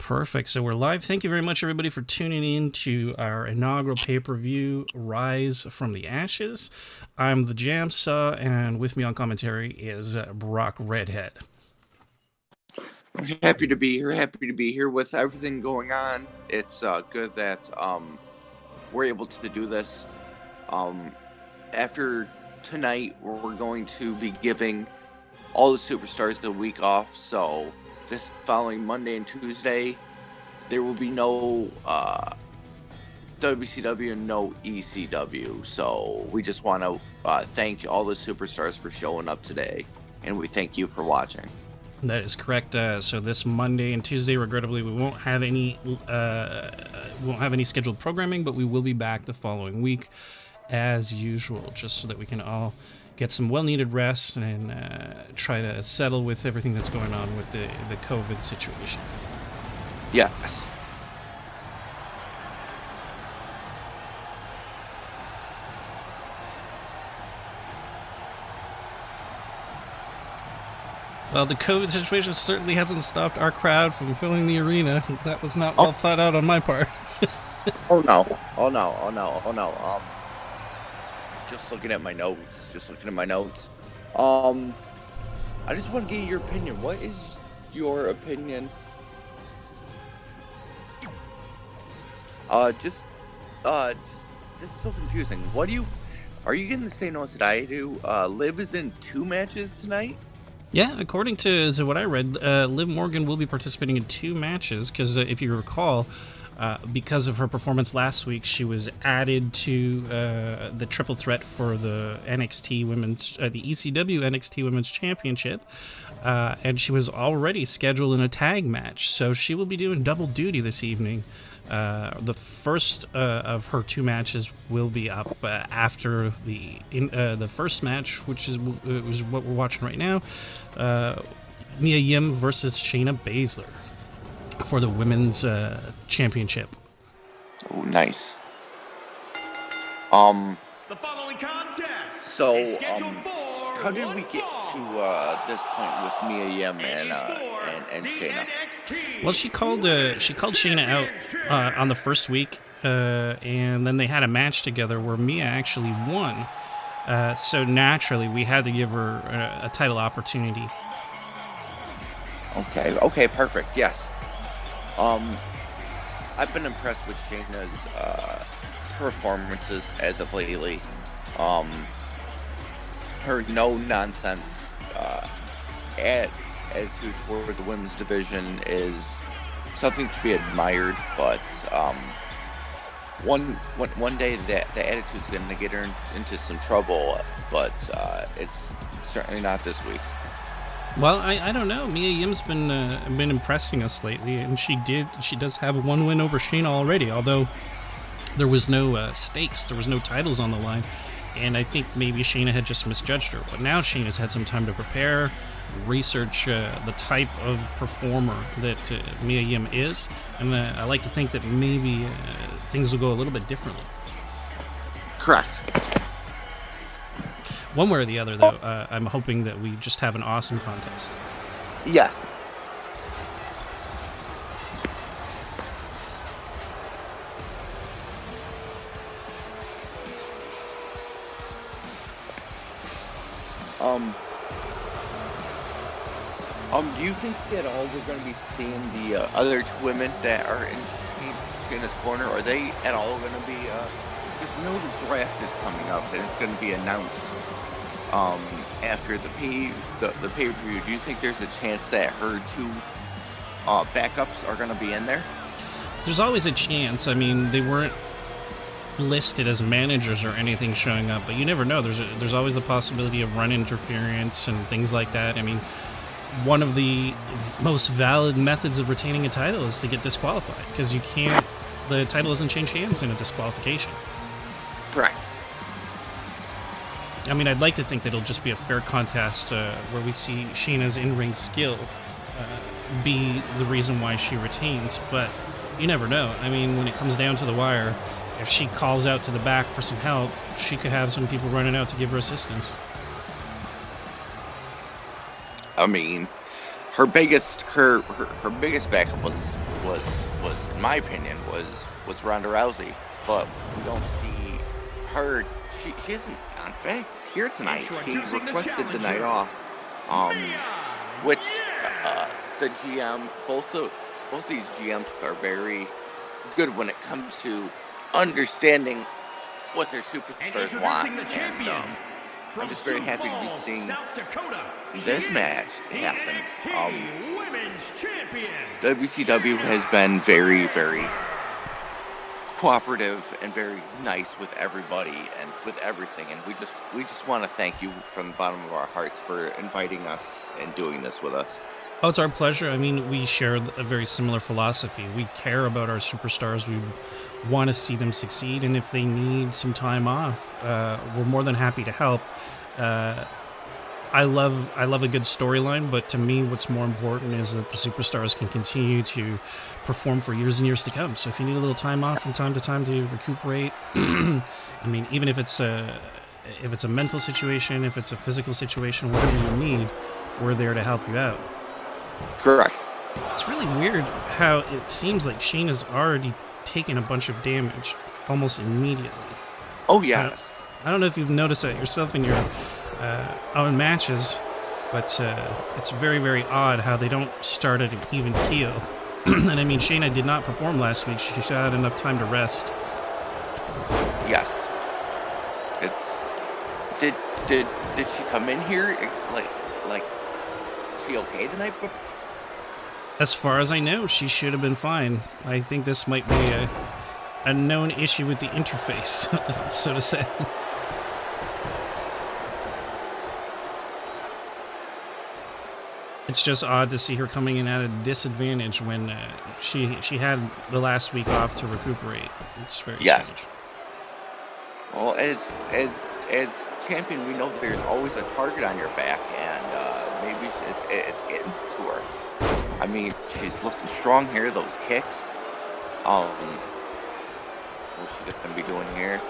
Perfect. So we're live. Thank you very much, everybody, for tuning in to our inaugural pay-per-view, Rise from the Ashes. I'm the JamSaw, and with me on commentary is Brock Redhead. I'm happy to be here. Happy to be here with everything going on. It's good that we're able to do this. After tonight, we're going to be giving all the superstars the week off. So this following Monday and Tuesday, there will be no WCW and no ECW. So we just want to thank all the superstars for showing up today, and we thank you for watching. That is correct. So this Monday and Tuesday, regrettably, we won't have any scheduled programming, but we will be back the following week as usual, just so that we can all get some well-needed rest and try to settle with everything that's going on with the COVID situation. Yes. Well, the COVID situation certainly hasn't stopped our crowd from filling the arena. That was not well thought out on my part. Oh no. Just looking at my notes. I just want to get your opinion. What is your opinion? This is so confusing. Are you getting the same notes that I do? Liv is in 2 matches tonight? Yeah, according to what I read, Liv Morgan will be participating in 2 matches because if you recall, because of her performance last week, she was added to the triple threat for the NXT Women's, the ECW NXT Women's Championship, and she was already scheduled in a tag match, so she will be doing double duty this evening. The first of her 2 matches will be up after the first match, which is what we're watching right now. Mia Yim versus Shayna Baszler for the women's championship. Oh, nice. The following contest. So, how did we get to this point with Mia Yim and Shayna? Well, she called Shayna out on the first week, and then they had a match together where Mia actually won. So naturally, we had to give her a title opportunity. Okay, perfect. Yes. I've been impressed with Shayna's performances as of lately. Her no-nonsense attitude toward the women's division is something to be admired, but one day that the attitude's going to get her into some trouble, but it's certainly not this week. Well, I don't know. Mia Yim's been impressing us lately, and she does have 1 win over Shayna already, although there was no stakes, there was no titles on the line, and I think maybe Shayna had just misjudged her. But now Shayna's had some time to prepare, research the type of performer that Mia Yim is, and I like to think that maybe things will go a little bit differently. Correct. One way or the other, though, I'm hoping that we just have an awesome contest. Yes. Do you think that all we're going to be seeing the other 2 women that are in Shayna's corner? Are they at all going to be? Because we know the draft is coming up and it's going to be announced after the pay-per-view. Do you think there's a chance that her 2 backups are going to be in there? There's always a chance. I mean, they weren't listed as managers or anything showing up, but you never know. There's always the possibility of run interference and things like that. I mean, one of the most valid methods of retaining a title is to get disqualified, because the title doesn't change hands in a disqualification. Correct. I mean, I'd like to think that it'll just be a fair contest where we see Shayna's in-ring skill be the reason why she retains, but you never know. I mean, when it comes down to the wire, if she calls out to the back for some help, she could have some people running out to give her assistance. I mean, her biggest backup was was in my opinion was Ronda Rousey, but we don't see her. She isn't on fact here tonight. She requested the night off, which the GM, both these GMs are very good when it comes to understanding what their superstars want, and I'm just very happy to be seeing this match happen. WCW has been very, very cooperative and very nice with everybody and with everything, and we just want to thank you from the bottom of our hearts for inviting us and doing this with us. Oh, it's our pleasure. I mean, we share a very similar philosophy. We care about our superstars. We want to see them succeed, and if they need some time off, we're more than happy to help. I love a good storyline, but to me, what's more important is that the superstars can continue to perform for years and years to come. So if you need a little time off from time to time to recuperate, I mean, even if it's a mental situation, if it's a physical situation, whatever you need, we're there to help you out. Correct. It's really weird how it seems like Shayna's already taken a bunch of damage almost immediately. Oh, yes. I don't know if you've noticed that yourself in your own matches, but it's very, very odd how they don't start at an even keel. And I mean, Shayna did not perform last week. She had enough time to rest. Yes. It's... Did she come in here like she okay the night before? As far as I know, she should have been fine. I think this might be a known issue with the interface, so to say. It's just odd to see her coming in at a disadvantage when she had the last week off to recuperate. It's very strange. Well, as champion, we know there's always a target on your back, and maybe it's getting to her. I mean, she's looking strong here. Those kicks. What's she gonna be doing here?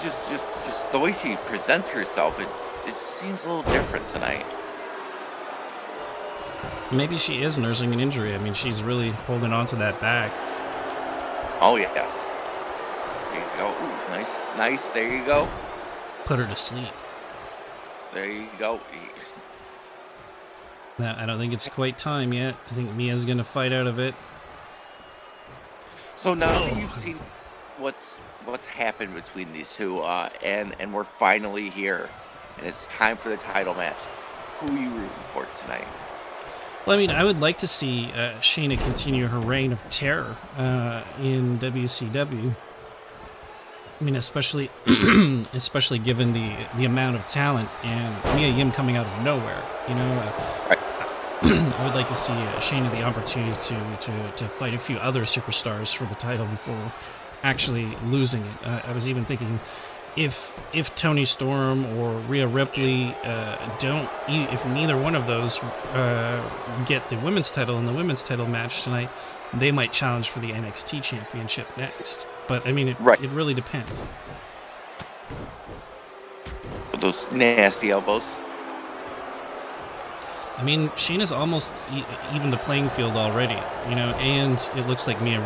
Just the way she presents herself, it seems a little different tonight. Maybe she is nursing an injury. I mean, she's really holding on to that back. Oh yes. There you go. Ooh, nice. There you go. Put her to sleep. There you go. No, I don't think it's quite time yet. I think Mia's gonna fight out of it. So now that you've seen what's happened between these two, and we're finally here, and it's time for the title match. Who are you rooting for tonight? Well, I mean, I would like to see Shayna continue her reign of terror in WCW. I mean, especially given the amount of talent and Mia Yim coming out of nowhere. You know, I would like to see Shayna the opportunity to fight a few other superstars for the title before actually losing it. I was even thinking, if Toni Storm or Rhea Ripley if neither one of those get the women's title in the women's title match tonight, they might challenge for the NXT Championship next. But I mean, it really depends. With those nasty elbows. I mean, Shayna's almost even the playing field already, you know, and it looks like Mia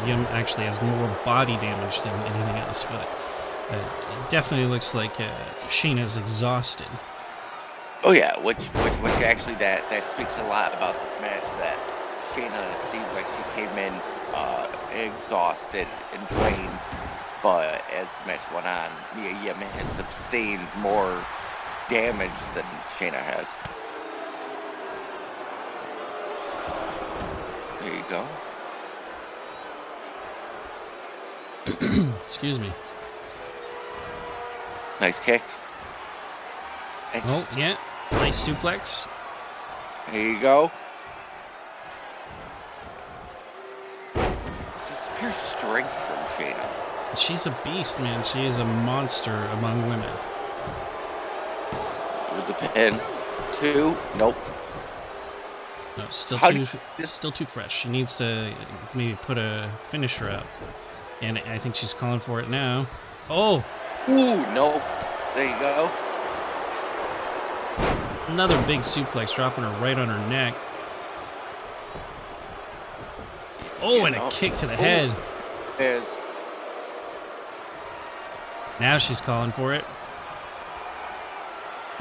Yim actually has more body damage than anything else, but it definitely looks like Shayna's exhausted. Oh yeah, which actually that speaks a lot about this match, that Shayna seemed like she came in exhausted and drained, but as the match went on, Mia Yim has sustained more damage than Shayna has. There you go. Excuse me. Nice kick. Oh, yeah. Nice suplex. There you go. Just pure strength from Shayna. She's a beast, man. She is a monster among women. With the pin. 2. Nope. No, still too fresh. She needs to maybe put a finisher out. And I think she's calling for it now. Oh! Ooh, nope. There you go. Another big suplex, dropping her right on her neck. Oh, and a kick to the head. Is Now she's calling for it.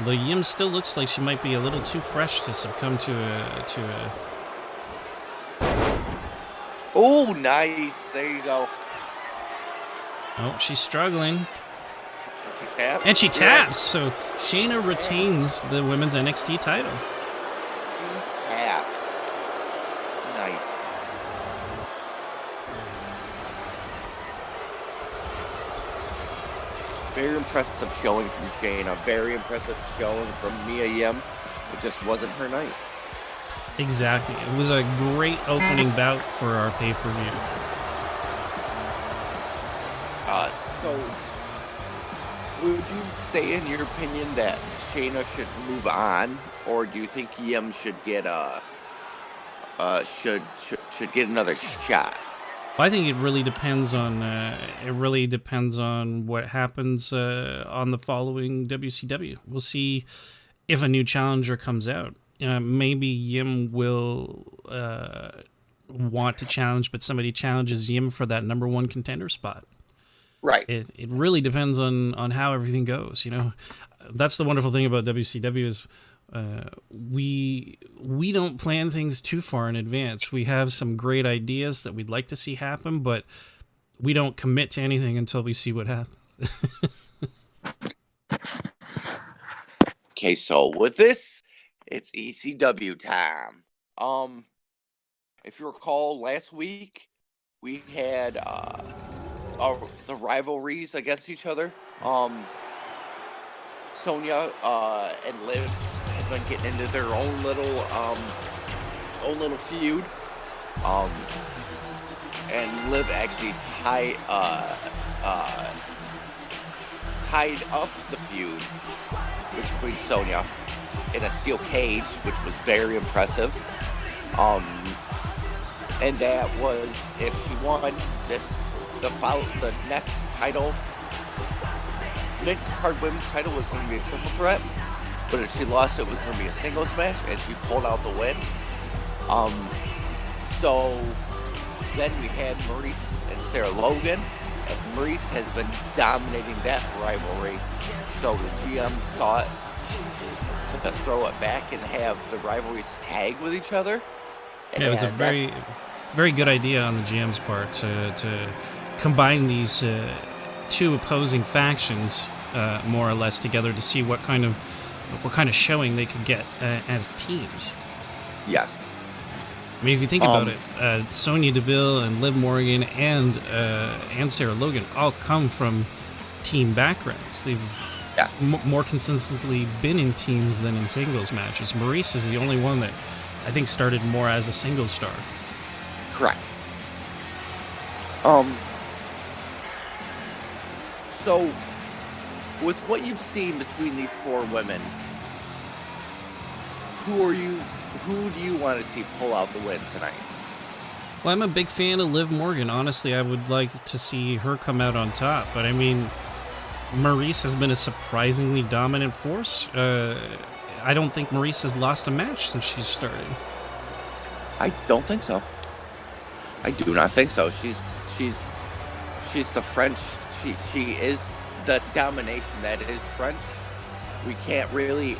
Though Yim still looks like she might be a little too fresh to succumb to a. Oh, nice. There you go. Oh, she's struggling. Tap. And she taps, so Shayna retains the women's NXT title. She taps. Nice. Very impressive showing from Shayna. Very impressive showing from Mia Yim. It just wasn't her night. Exactly. It was a great opening bout for our pay-per-view. So, would you say, in your opinion, that Shayna should move on, or do you think Yim should get should get another shot? Well, I think it really depends on what happens on the following WCW. We'll see if a new challenger comes out. Maybe Yim will want to challenge, but somebody challenges Yim for that number one contender spot. Right. It really depends on how everything goes. You know, that's the wonderful thing about WCW is we don't plan things too far in advance. We have some great ideas that we'd like to see happen, but we don't commit to anything until we see what happens. Okay, so with this, it's ECW time. If you recall, last week we had the rivalries against each other. Sonya and Liv have been getting into their own little feud. And Liv actually tied up the feud between Sonya in a steel cage, which was very impressive. And that was, if she won the next title, mid-card women's title, was going to be a triple threat. But if she lost, it was going to be a singles match, and she pulled out the win. So then we had Maryse and Sarah Logan, and Maryse has been dominating that rivalry. So the GM thought to throw it back and have the rivalries tag with each other. Yeah, it was a very, very good idea on the GM's part to combine these two opposing factions more or less together to see what kind of showing they could get as teams. Yes. I mean, if you think about it, Sonya Deville and Liv Morgan and Sarah Logan all come from team backgrounds. They've more consistently been in teams than in singles matches. Maryse is the only one that I think started more as a singles star. Correct. So, with what you've seen between these four women, who do you want to see pull out the win tonight? Well, I'm a big fan of Liv Morgan. Honestly, I would like to see her come out on top. But I mean, Maryse has been a surprisingly dominant force. I don't think Maryse has lost a match since she's started. I don't think so. I do not think so. She's the French. She is the domination that is French. We can't really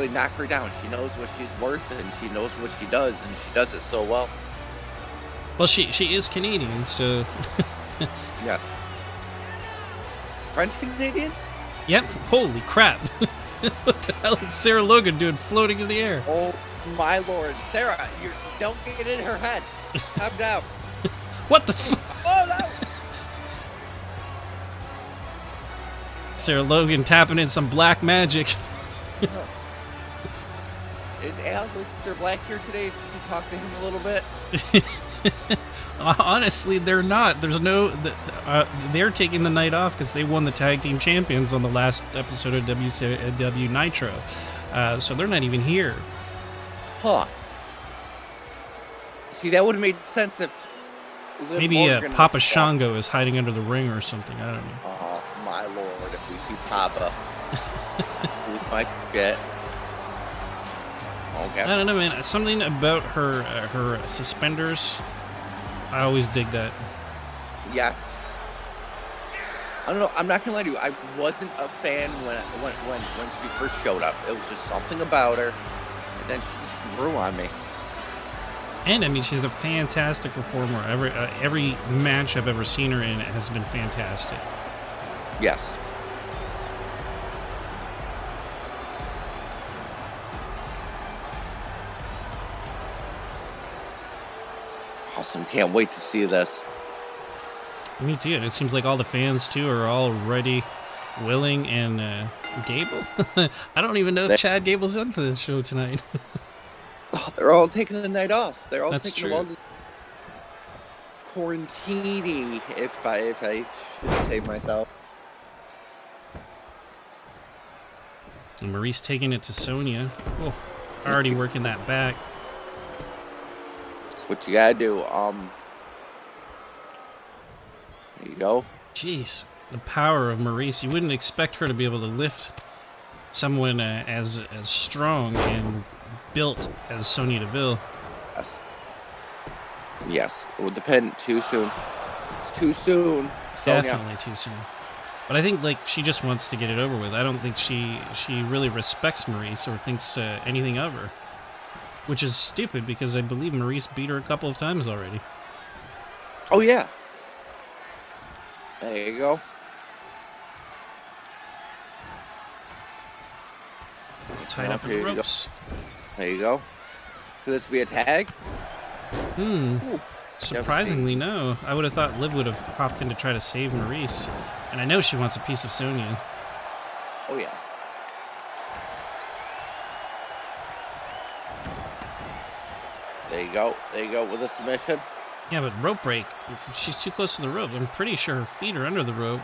knock her down. She knows what she's worth, and she knows what she does, and she does it so well. Well, she is Canadian, so yeah. French Canadian? Yep. Holy crap! What the hell is Sarah Logan doing floating in the air? Oh my lord, Sarah! Don't get in her head. Calm down. What the? Oh no! Sarah Logan tapping in some black magic. Is Aleister Black here today? Did you talk to him a little bit? Honestly, they're not. There's no. They're taking the night off because they won the tag team champions on the last episode of WCW Nitro. So they're not even here. Huh. See, that would have made sense if Liv maybe Morgan Papa Shango is hiding under the ring or something. I don't know. Oh my lord! If we see Papa, we might get. Oh Okay. I don't know, man. Something about her suspenders. I always dig that. Yes. I don't know. I'm not gonna lie to you. I wasn't a fan when she first showed up. It was just something about her, and then she just grew on me. And I mean, she's a fantastic performer. Every match I've ever seen her in has been fantastic. Yes. Awesome. Can't wait to see this. Me too. It seems like all the fans too are already willing and Gable. I don't even know if Chad Gable's on the show tonight. They're all taking a night off. They're all That's taking true. a long quarantine, if I should save myself. And Maryse taking it to Sonya. Oh, already working that back. That's what you gotta do. There you go. Jeez, the power of Maryse. You wouldn't expect her to be able to lift someone as strong and built as Sonya Deville. Yes. Yes. It would depend. Too soon. It's too soon. Sonya. Definitely too soon. But I think like she just wants to get it over with. I don't think she really respects Maryse or thinks anything of her, which is stupid because I believe Maryse beat her a couple of times already. Oh yeah. There you go. Tied up in the ropes. There you go. Could this be a tag? Ooh, surprisingly, no. I would have thought Liv would have hopped in to try to save Maryse. And I know she wants a piece of Sonya. Oh, yes. There you go. There you go with a submission. Yeah, but rope break. She's too close to the rope. I'm pretty sure her feet are under the rope.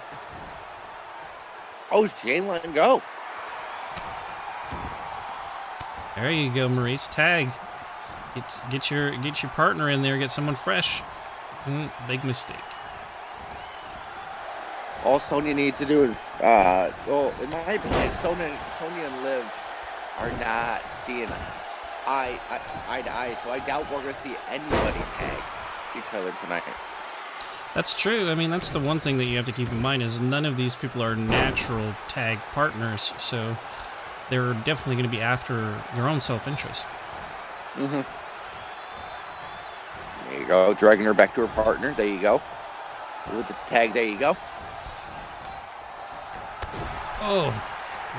Oh, she ain't letting go. There you go, Maryse. Tag. Get your partner in there. Get someone fresh. Big mistake. All Sonya needs to do is, well, in my opinion, Sonya and Liv are not seeing eye to eye, so I doubt we're going to see anybody tag each other tonight. That's true. I mean, that's the one thing that you have to keep in mind is none of these people are natural tag partners, so they're definitely going to be after their own self-interest. Mm-hmm. There you go, dragging her back to her partner. There you go. With the tag, there you go. Oh,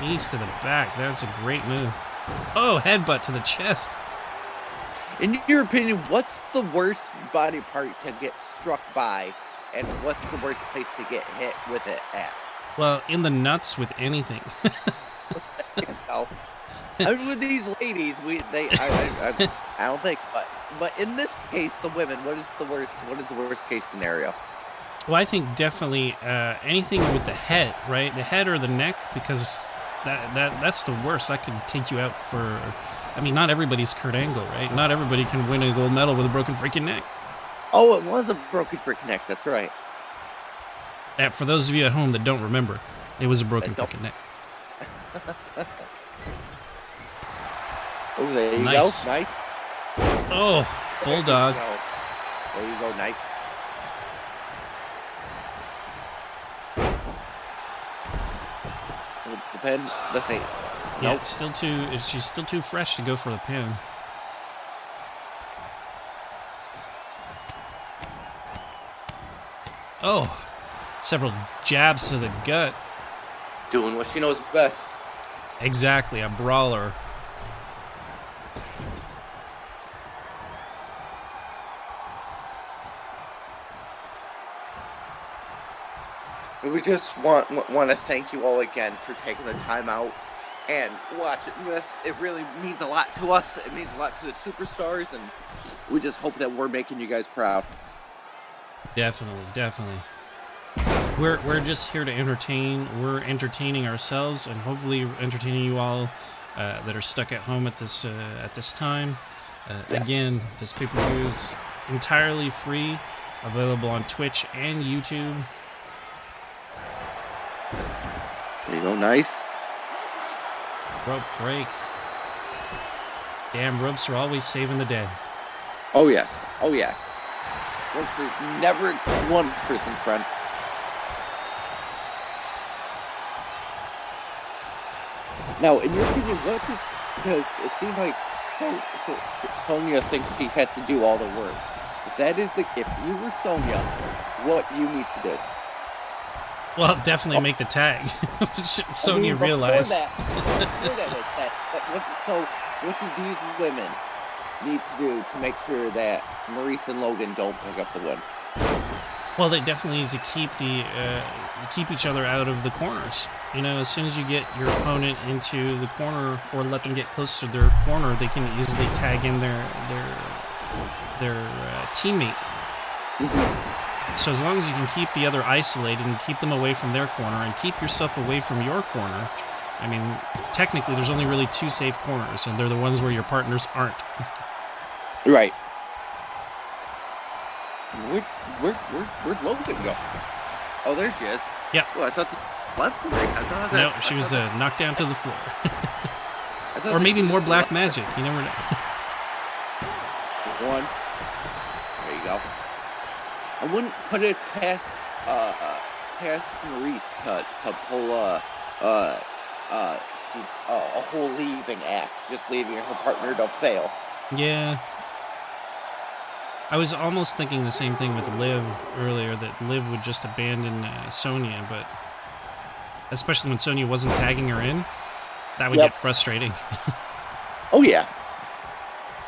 knees to the back. That's a great move. Oh, headbutt to the chest. In your opinion, what's the worst body part to get struck by, and what's the worst place to get hit with it at? Well, in the nuts with anything. You know? I mean, with these ladies, I don't think, but in this case, the women, what is the worst case scenario? Well, I think definitely anything with the head, right? The head or the neck, because that's the worst. That could take you out for. I mean, not everybody's Kurt Angle, right? Not everybody can win a gold medal with a broken freaking neck. Oh, it was a broken freaking neck. That's right. For those of you at home that don't remember, it was a broken freaking neck. Oh, there you Nice. go. Nice. Oh, bulldog. There you go. Nice. It depends. Let's see. Yeah, Nope. she's still too fresh to go for the pin. Oh, several jabs to the gut. Doing what she knows best. Exactly, a brawler. We just want to thank you all again for taking the time out and watching this. It really means a lot to us. It means a lot to the superstars, and we just hope that we're making you guys proud. Definitely. We're just here to entertain. We're entertaining ourselves, and hopefully entertaining you all that are stuck at home at this time. Yes. Again, this pay-per-view is entirely free, available on Twitch and YouTube. There you go, nice. Rope break. Damn ropes are always saving the day. Oh yes. Oh yes. Ropes are never one person's friend. Now, in your opinion, what does, because it seems like Sonya thinks she has to do all the work. If you were Sonya, what you need to do? Well, definitely make the tag. Sonya realized. What do these women need to do to make sure that Maryse and Logan don't pick up the win? Well, they definitely need to keep each other out of the corners. You know, as soon as you get your opponent into the corner or let them get close to their corner, they can easily tag in their teammate. Mm-hmm. So as long as you can keep the other isolated and keep them away from their corner and keep yourself away from your corner, I mean, technically there's only really two safe corners, and they're the ones where your partners aren't. Right. Where'd Logan go? Oh, there she is. Yeah. Oh, I thought the left race. No, she was knocked down to the floor. Or maybe more black magic. You never know. One. There you go. I wouldn't put it past Maryse to pull a whole leaving act, just leaving her partner to fail. Yeah. I was almost thinking the same thing with Liv earlier, that Liv would just abandon Sonya, but especially when Sonya wasn't tagging her in, that would get frustrating. Oh, yeah.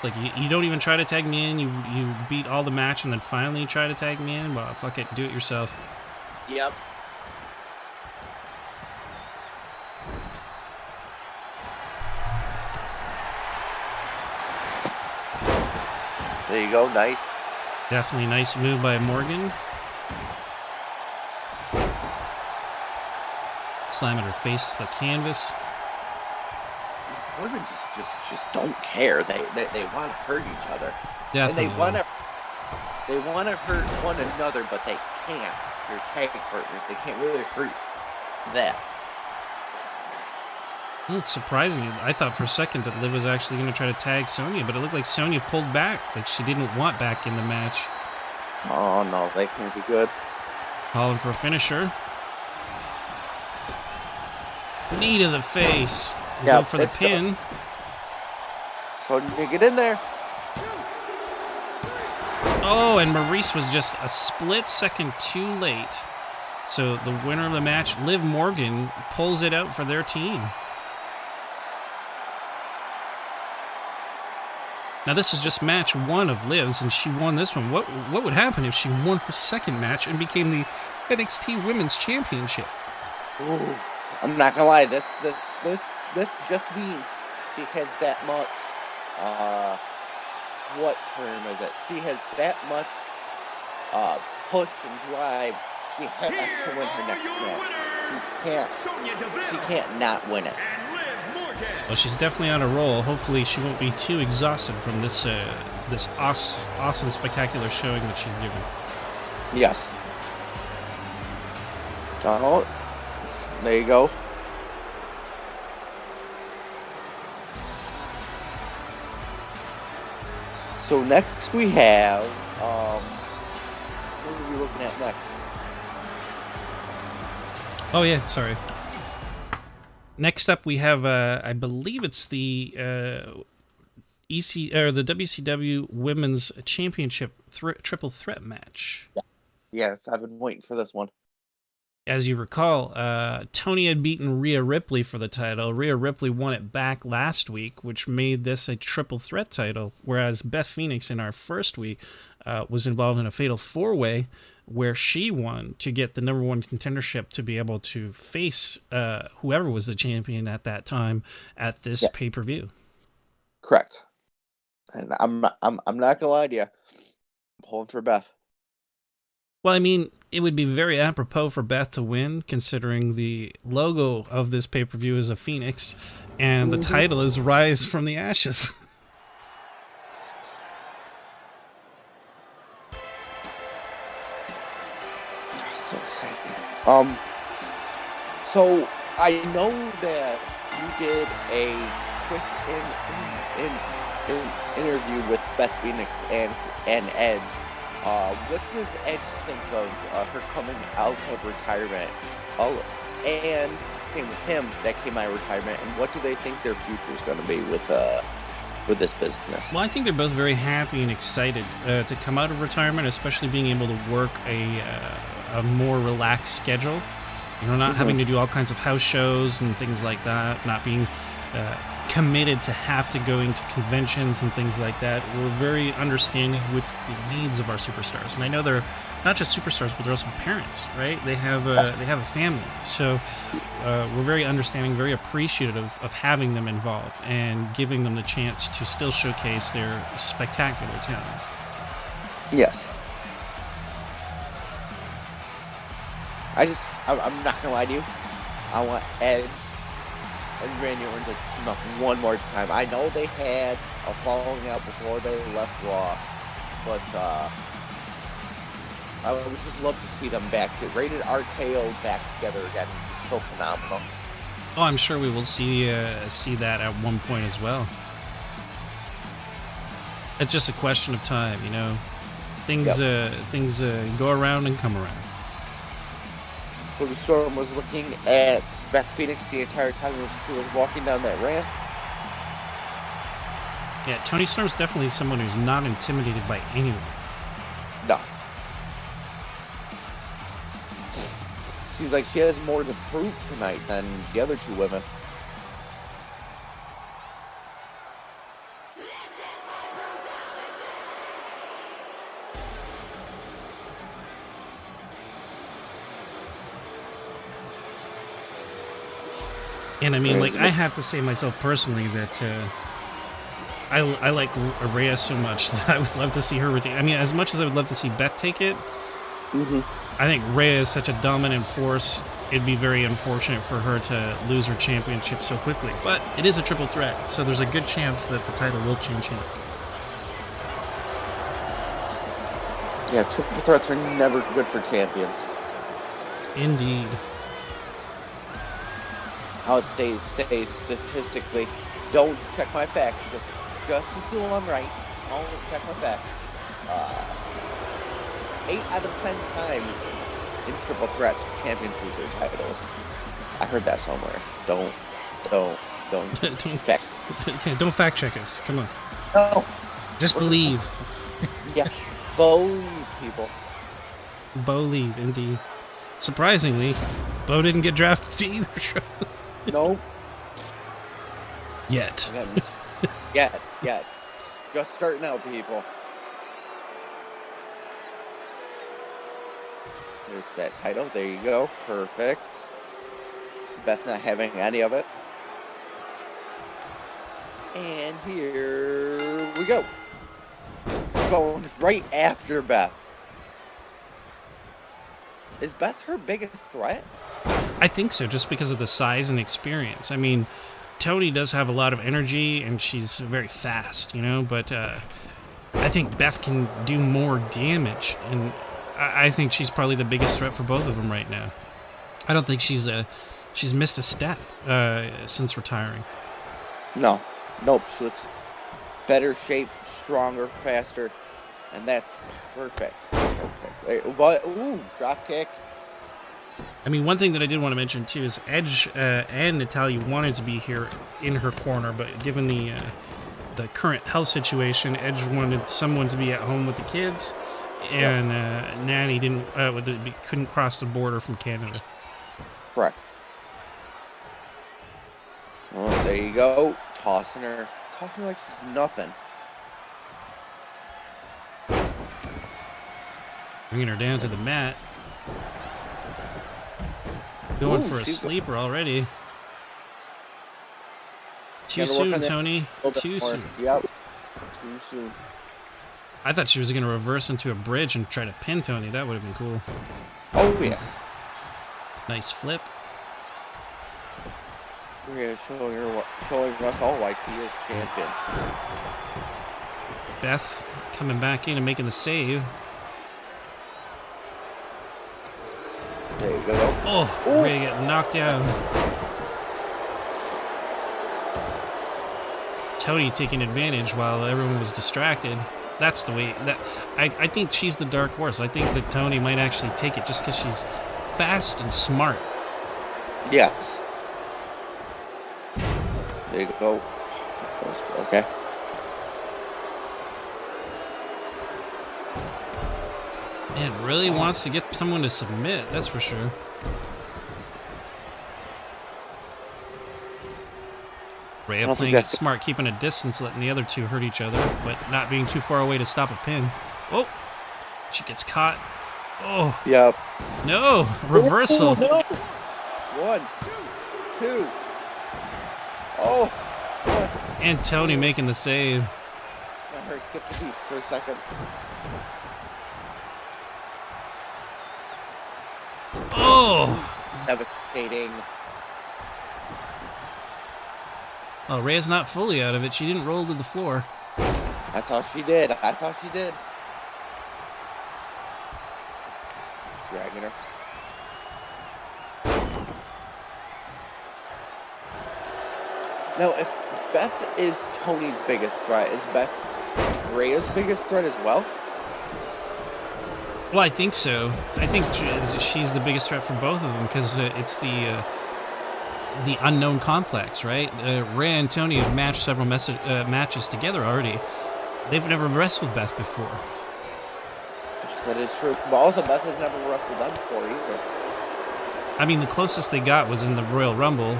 Like, you don't even try to tag me in, you beat all the match, and then finally you try to tag me in? Well, fuck it, do it yourself. Yep. There you go, nice. Definitely a nice move by Morgan. Slamming her face to the canvas. Women just don't care. They want to hurt each other. Definitely. And they want to hurt one another, but they can't. They're tag partners. They can't really hurt that. Well, it's surprising. I thought for a second that Liv was actually going to try to tag Sonya, but it looked like Sonya pulled back. Like she didn't want back in the match. Oh, no. They can't be good. Calling for a finisher. Knee to the face. Go for the pin. Sonya, get in there. Oh, and Maryse was just a split second too late. So the winner of the match, Liv Morgan, pulls it out for their team. Now this is just match one of Liv's, and she won this one. What would happen if she won her second match and became the NXT Women's Championship? Ooh, I'm not gonna lie. This just means she has that much. What term is it? She has that much push and drive. She has to win her next match. She can't not win it. Well, she's definitely on a roll. Hopefully she won't be too exhausted from this awesome, spectacular showing that she's given. Yes. Oh, there you go. So next we have, what are we looking at next? Oh yeah, sorry. Next up, we have, I believe it's the the WCW Women's Championship Triple Threat match. Yes, I've been waiting for this one. As you recall, Toni had beaten Rhea Ripley for the title. Rhea Ripley won it back last week, which made this a triple threat title, whereas Beth Phoenix in our first week was involved in a fatal four-way where she won to get the number one contendership to be able to face whoever was the champion at that time at this pay-per-view. Correct. And I'm not gonna lie to you. I'm pulling for Beth. Well, I mean, it would be very apropos for Beth to win, considering the logo of this pay-per-view is a phoenix, and the title is Rise from the Ashes. So exciting. So I know that you did a quick interview with Beth Phoenix and Edge. What does Edge think of her coming out of retirement? And same with him that came out of retirement. And what do they think their future is going to be with this business? Well, I think they're both very happy and excited to come out of retirement, especially being able to work a more relaxed schedule. You know, not having to do all kinds of house shows and things like that, not being committed to have to going to conventions and things like that. We're very understanding with the needs of our superstars, and I know they're not just superstars, but they're also parents, right? They have a family, so we're very understanding, very appreciative of having them involved and giving them the chance to still showcase their spectacular talents. Yes. I'm not gonna lie to you. I want Edge and Randy Orton to team up one more time. I know they had a falling out before they left Raw, but I would just love to see them back. Rated RKO back together again. It's so phenomenal. Oh, I'm sure we will see that at one point as well. It's just a question of time, you know. Things go around and come around. Cody Storm was looking at Beth Phoenix the entire time she was walking down that ramp. Yeah, Toni Storm's definitely someone who's not intimidated by anyone. No. Seems like she has more to prove tonight than the other two women. And I mean, like, I have to say myself personally that I like Rhea so much that I would love to see her retain. I mean, as much as I would love to see Beth take it, I think Rhea is such a dominant force. It'd be very unfortunate for her to lose her championship so quickly. But it is a triple threat, so there's a good chance that the title will change hands. Yeah, triple threats are never good for champions. Indeed. I'll say statistically, don't check my facts, just until I'm right. I'll check my facts. 8 out of 10 times in triple threats, champions lose their titles. I heard that somewhere. Don't fact. Don't fact check us. Come on. No. Just believe. Yes. Believe, people. Believe, indeed. Surprisingly, Bo didn't get drafted to either show. No. Yet. Yet. Just starting out, people. There's that title. There you go. Perfect. Beth not having any of it. And here we go. Going right after Beth. Is Beth her biggest threat? I think so, just because of the size and experience. I mean, Toni does have a lot of energy, and she's very fast, you know, but I think Beth can do more damage, and I think she's probably the biggest threat for both of them right now. I don't think she's missed a step since retiring. No. Nope. She looks better shape, stronger, faster, and that's perfect. But, drop kick. I mean, one thing that I did want to mention, too, is Edge and Natalya wanted to be here in her corner, but given the current health situation, Edge wanted someone to be at home with the kids, and Nanny couldn't cross the border from Canada. Correct. Oh, there you go. Tossing her like she's nothing. Bringing her down to the mat. Going for a sleeper already. Too soon, Toni. Too soon. Yep. Too soon. I thought she was going to reverse into a bridge and try to pin Toni. That would have been cool. Oh, yes. Nice flip. Yeah, showing us all why she is champion. Beth coming back in and making the save. There you go. Oh, Rhea getting knocked down. Toni taking advantage while everyone was distracted. That's the way that I think she's the dark horse. I think that Toni might actually take it just because she's fast and smart. Yes. There you go. Okay. Man, really wants to get someone to submit, that's for sure. Rhea playing it smart, keeping a distance, letting the other two hurt each other, but not being too far away to stop a pin. Oh, she gets caught. Oh. Yep. No, reversal. Oh, no. 1, 2. Oh. 1. And Toni making the save. I heard skip the beat for a second. Oh. Devastating. Oh, Rhea's not fully out of it. She didn't roll to the floor. I thought she did. Dragging her. Now, if Beth is Toni's biggest threat, is Beth Rhea's biggest threat as well? Well, I think so. I think she's the biggest threat for both of them because it's the unknown complex, right? Rhea and Toni have matched several matches together already. They've never wrestled Beth before. That is true. But also, Beth has never wrestled them before either. I mean, the closest they got was in the Royal Rumble.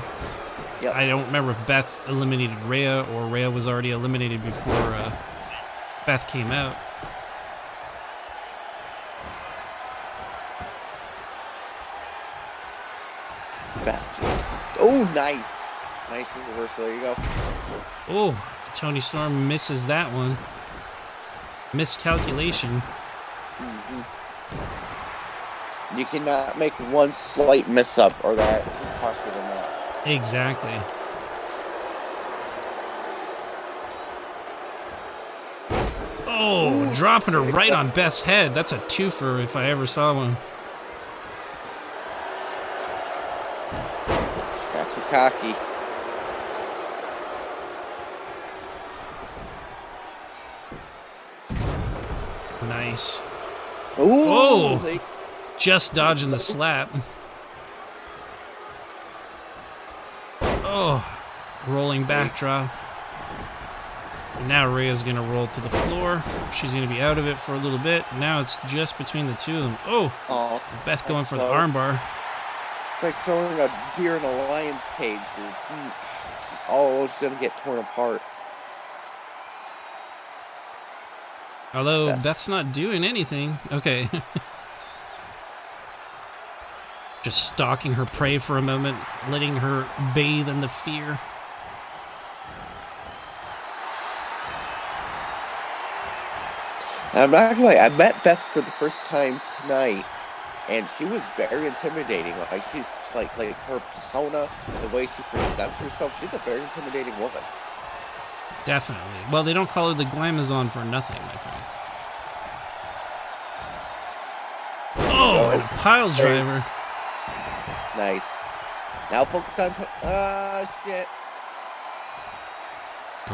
Yep. I don't remember if Beth eliminated Rhea or Rhea was already eliminated before Beth came out. Beth just... Oh, nice. Nice reversal. There you go. Oh, Toni Storm misses that one. Miscalculation. Mm-hmm. You cannot make one slight miss-up or that can cost you the match. Exactly. Oh, dropping her right on Beth's head. That's a twofer if I ever saw one. She got too cocky. Nice. Ooh, oh, just dodging the slap. Oh, rolling backdrop. And now Rhea's going to roll to the floor. She's going to be out of it for a little bit. Now it's just between the two of them. Oh, Beth going for the armbar. It's like throwing a deer in a lion's cage. It's all just going to get torn apart. Although Beth's not doing anything. Okay. Just stalking her prey for a moment, letting her bathe in the fear. And I'm not gonna lie, I met Beth for the first time tonight, and she was very intimidating. Like she's like her persona, the way she presents herself, she's a very intimidating woman. Definitely. Well, they don't call her the Glamazon for nothing, my friend. Oh, and a pile driver. Nice. Now focus on... shit.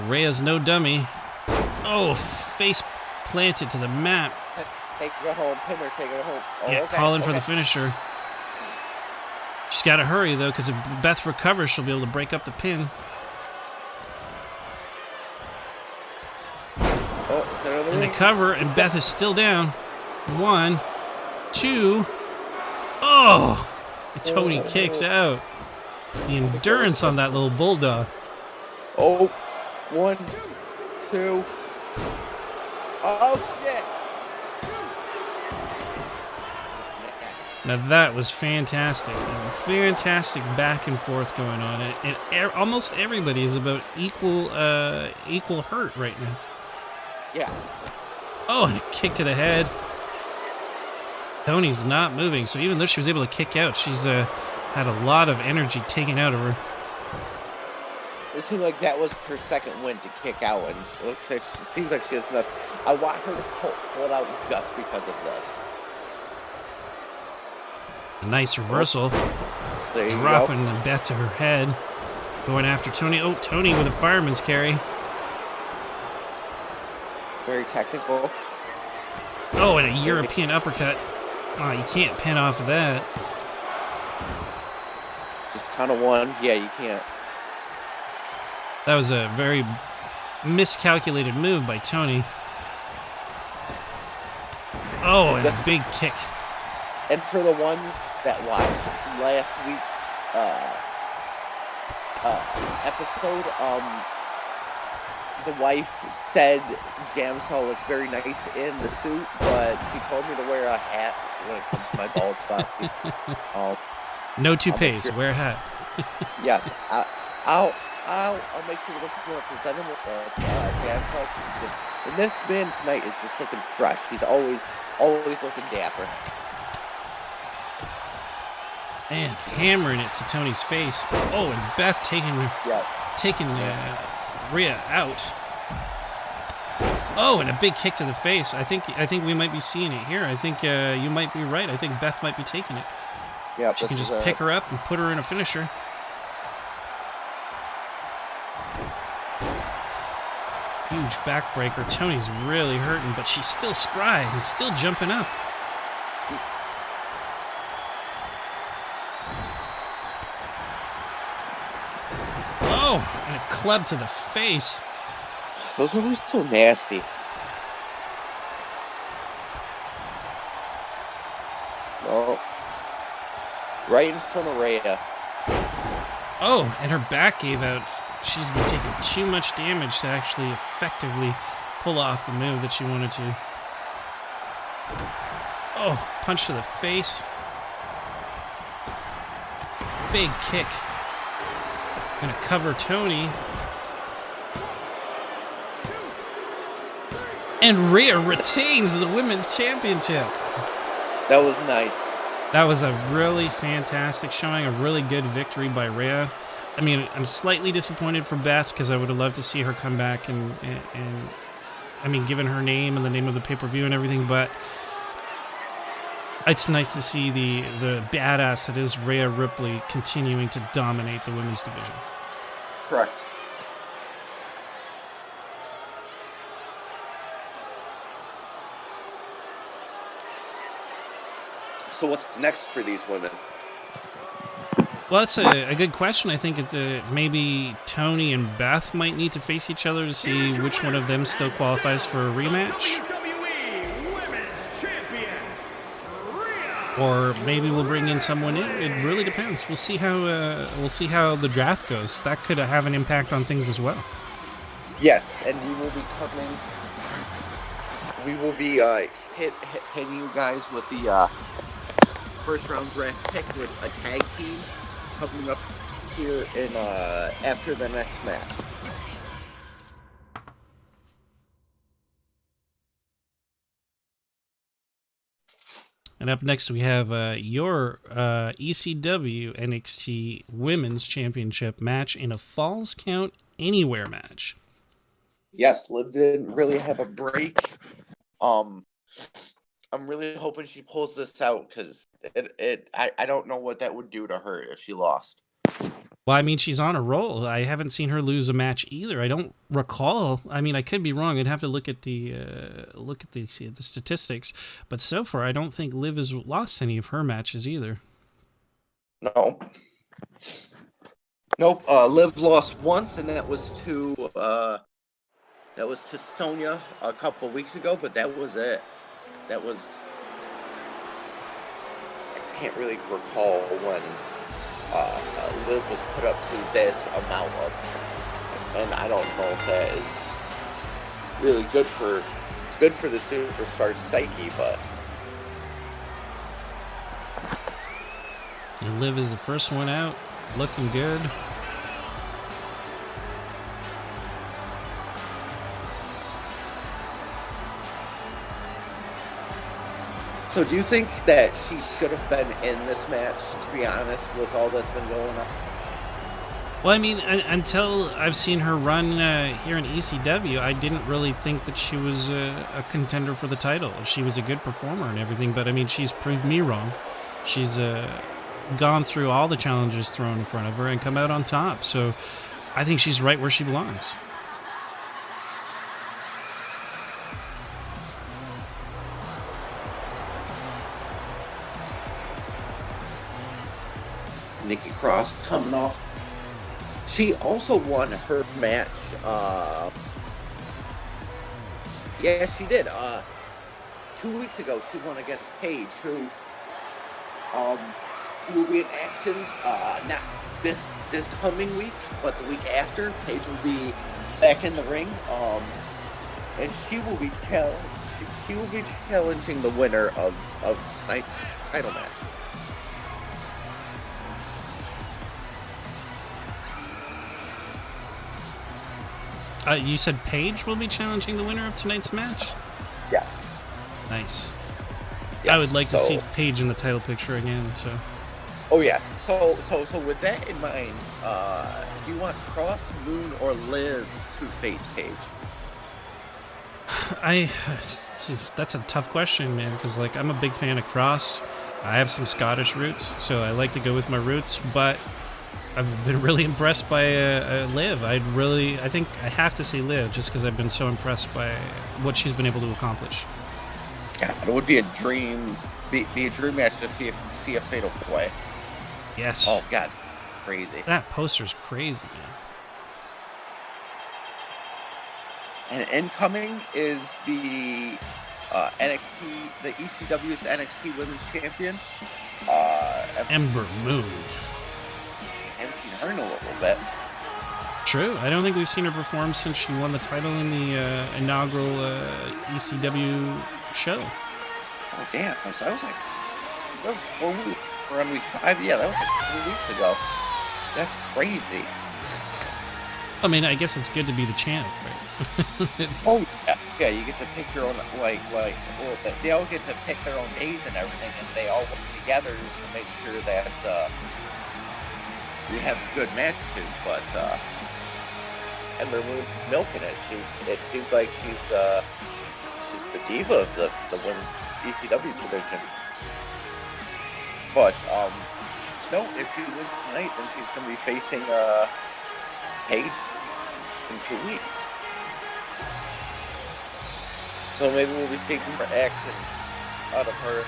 Rhea's no dummy. Oh, face planted to the mat. Take her home. Pin her, take her home. Oh, yeah, okay, calling for the finisher. She's got to hurry, though, because if Beth recovers, she'll be able to break up the pin. Oh, center of the And ring. the cover, and Beth is still down. 1, 2. Oh! Toni kicks out. The endurance on that little bulldog. Oh, 1, 2. Oh, shit. Now that was fantastic. Fantastic back and forth going on. And almost everybody is about equal hurt right now. Yes. Oh, and a kick to the head. Toni's not moving, so even though she was able to kick out, she's had a lot of energy taken out of her. It seemed like that was her second win to kick out, and it seems like she has enough. I want her to pull it out just because of this. A nice reversal. There you Dropping Beth to her head. Going after Toni. Oh, Toni with a fireman's carry. Very technical. Oh, and a European uppercut. Oh, you can't pin off of that. Just kind of one. Yeah, you can't. That was a very miscalculated move by Toni. Oh, and a big kick. And for the ones that watched last week's episode, the wife said JamSaw looked very nice in the suit, but she told me to wear a hat when it comes to my bald spot. No toupees, wear a hat. Yes, I'll make sure to look more presentable. JamSaw just, and this man tonight is just looking fresh. He's always looking dapper. And hammering it to Toni's face. Oh, and Beth taking Rhea out. Oh, and a big kick to the face. I think we might be seeing it here. I think you might be right. I think Beth might be taking it. Yeah, she can just pick her up and put her in a finisher. Huge backbreaker. Toni's really hurting, but she's still spry and still jumping up. Oh, and a club to the face. Those are always so nasty. Oh. Right in front of Rhea. Oh, and her back gave out. She's been taking too much damage to actually effectively pull off the move that she wanted to. Oh, punch to the face. Big kick. Gonna cover Toni. And Rhea retains the Women's Championship. That was nice. That was a really fantastic showing, a really good victory by Rhea. I mean, I'm slightly disappointed for Beth because I would have loved to see her come back and I mean, given her name and the name of the pay-per-view and everything, but it's nice to see the badass that is Rhea Ripley continuing to dominate the women's division. Correct. So what's next for these women? Well, that's a good question. I think it's maybe Toni and Beth might need to face each other to see which one of them still qualifies for a rematch. WWE Women's Champion, Rhea. Or maybe we'll bring in someone in. It really depends. We'll see how the draft goes. That could have an impact on things as well. Yes, and we will be covering. We will be hitting you guys with the first round draft pick with a tag team coming up here in after the next match. And up next we have your ECW NXT Women's Championship match in a Falls Count Anywhere match. Yes, Liv didn't really have a break. I'm really hoping she pulls this out because I don't know what that would do to her if she lost. Well, I mean, she's on a roll. I haven't seen her lose a match either. I don't recall. I mean, I could be wrong. I'd have to look at the statistics. But so far, I don't think Liv has lost any of her matches either. No. Nope. Liv lost once, and that was to Sonya a couple weeks ago. But that was it. That was. I can't really recall when Liv was put up to this amount of, and I don't know if that is really good for the superstar's psyche, but. And Liv is the first one out, looking good. So do you think that she should have been in this match, to be honest, with all that's been going on? Well, I mean, until I've seen her run here in ECW, I didn't really think that she was a contender for the title. She was a good performer and everything, but I mean, she's proved me wrong. She's gone through all the challenges thrown in front of her and come out on top. So I think she's right where she belongs. Nikki Cross coming off. She also won her match. Yeah, she did. 2 weeks ago, she won against Paige, who will be in action not this coming week, but the week after. Paige will be back in the ring, and she will be challenging the winner of tonight's title match. You said Paige will be challenging the winner of tonight's match? Yes. Nice. Yes, I would like to see Paige in the title picture again, so... Oh, yes. So with that in mind, do you want Cross, Moon, or Liv to face Paige? That's a tough question, man, because, like, I'm a big fan of Cross. I have some Scottish roots, so I like to go with my roots, but I've been really impressed by Liv. I think I have to say Liv, just because I've been so impressed by what she's been able to accomplish. God, it would be a dream match to see a fatal play. Yes. Oh, God. Crazy. That poster's crazy, man. And incoming is the NXT, the ECW's NXT Women's Champion. Ember Moon. I haven't seen her in a little bit. True. I don't think we've seen her perform since she won the title in the inaugural ECW show. Oh, damn. So that was 4 weeks. We're on week 5. Yeah, that was like 3 weeks ago. That's crazy. I mean, I guess it's good to be the champ, right? Oh, yeah. You get to pick your own, well, they all get to pick their own days and everything, and they all work together to make sure that we have good matches. But Ember Moon's milking it. It seems like she's the diva of the women's ECW's division. But no, if she wins tonight, then she's going to be facing Paige in 2 weeks. So maybe we'll be seeing more action out of her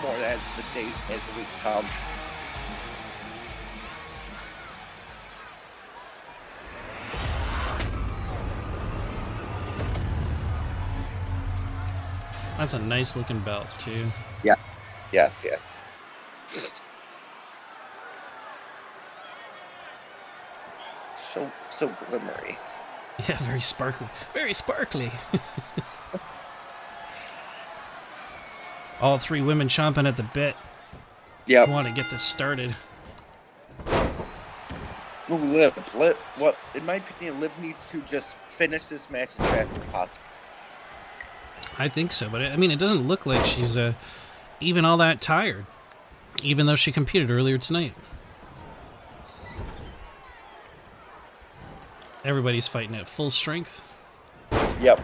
more as the weeks come. That's a nice looking belt too. Yeah. Yes. So glimmery. Yeah, very sparkly. Very sparkly. All 3 women chomping at the bit. Yeah. I want to get this started. Ooh, Liv. Well, in my opinion, Liv needs to just finish this match as fast as possible. I think so, but I mean, it doesn't look like she's even all that tired, even though she competed earlier tonight. Everybody's fighting at full strength. Yep.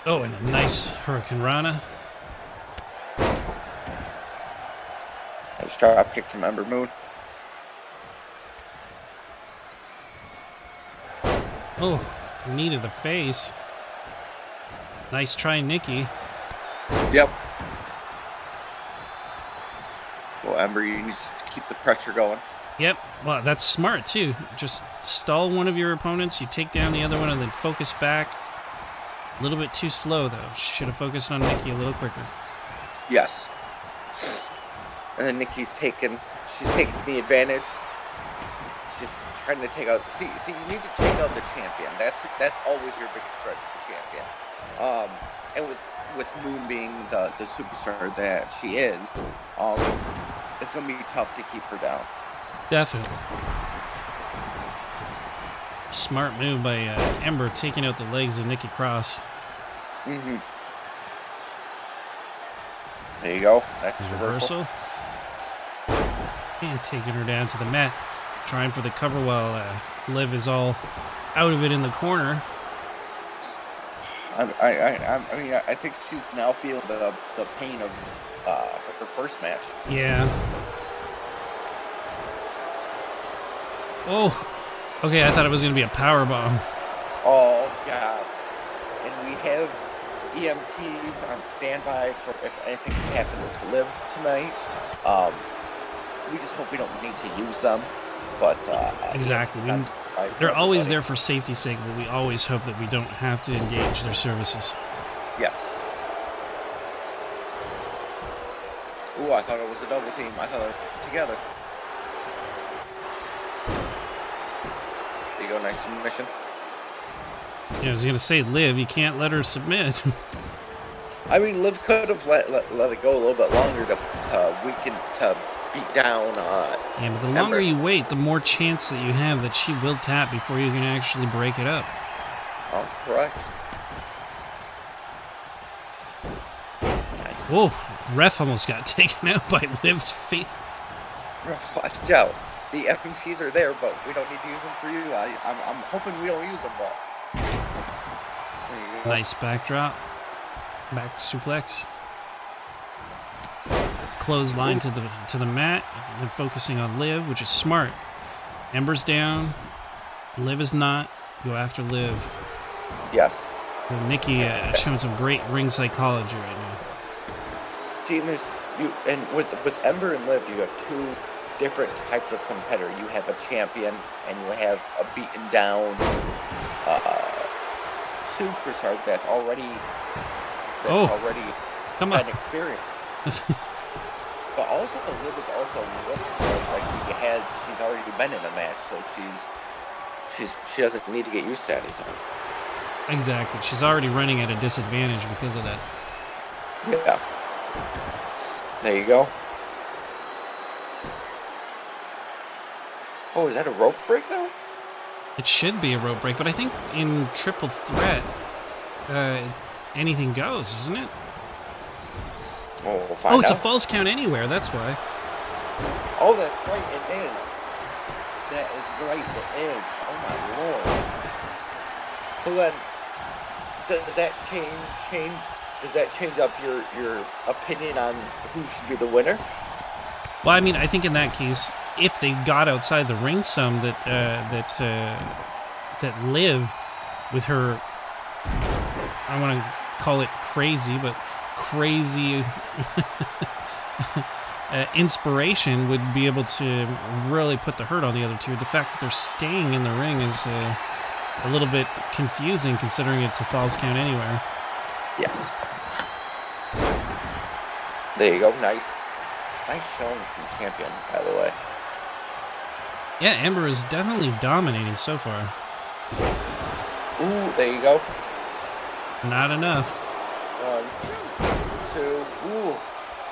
Oh, and a nice Hurricane Rana. Nice drop kick from Ember Moon. Oh, knee to the face. Nice try, Nikki. Yep. Well, Ember, you need to keep the pressure going. Yep. Well, that's smart, too. Just stall one of your opponents, you take down the other one, and then focus back. A little bit too slow, though. She should have focused on Nikki a little quicker. Yes. And then Nikki's taking the advantage. She's trying to take out... See, you need to take out the champion. That's always your biggest threat, is the champion. And with Moon being the superstar that she is, it's going to be tough to keep her down. Definitely. Smart move by Ember, taking out the legs of Nikki Cross. Mm-hmm. There you go. That's reversal. And taking her down to the mat. Trying for the cover while Liv is all out of it in the corner. I mean, I think she's now feeling the pain of her first match. Yeah. Oh. Okay, I thought it was going to be a power bomb. Oh, God. and we have EMTs on standby for if anything happens to Liv tonight. We just hope we don't need to use them. But exactly. They're always there for safety's sake, but we always hope that we don't have to engage their services. Yes. Ooh, I thought it was a double team. I thought they were together. There you go, nice submission. Yeah, I was going to say, Liv, you can't let her submit. I mean, Liv could have let it go a little bit longer to beat down. Yeah, but the longer you wait, the more chance that you have that she will tap before you can actually break it up. Oh, correct. Nice. Whoa, ref almost got taken out by Liv's feet. Watch out. The FMCs are there, but we don't need to use them for you. I'm hoping we don't use them, but... Nice backdrop. Back suplex. Clothesline to the mat and focusing on Liv, which is smart. Ember's down. Liv is not. Go after Liv. Yes. And Nikki showing some great ring psychology right now. See, and with Ember and Liv, you have two different types of competitor. You have a champion, and you have a beaten down superstar that's already come an on. experience. But also, Liv is also like she's already been in a match, so she doesn't need to get used to anything. Exactly. She's already running at a disadvantage because of that. Yeah. There you go. Oh, is that a rope break though? It should be a rope break, but I think in triple threat, anything goes, isn't it? Well, we'll find out. It's a false count anywhere, that's why. Oh, that's right, it is. That is right, it is. Oh my lord. So then, does that change up your opinion on who should be the winner? Well, I mean, I think in that case, if they got outside the ring some, that Liv with her, I want to call it crazy, but crazy inspiration would be able to really put the hurt on the other two. The fact that they're staying in the ring is a little bit confusing, considering it's a falls count anywhere. Yes. There you go. Nice showing from Champion, by the way. Yeah, Ember is definitely dominating so far. Ooh, there you go. Not enough. 1, 2. Ooh,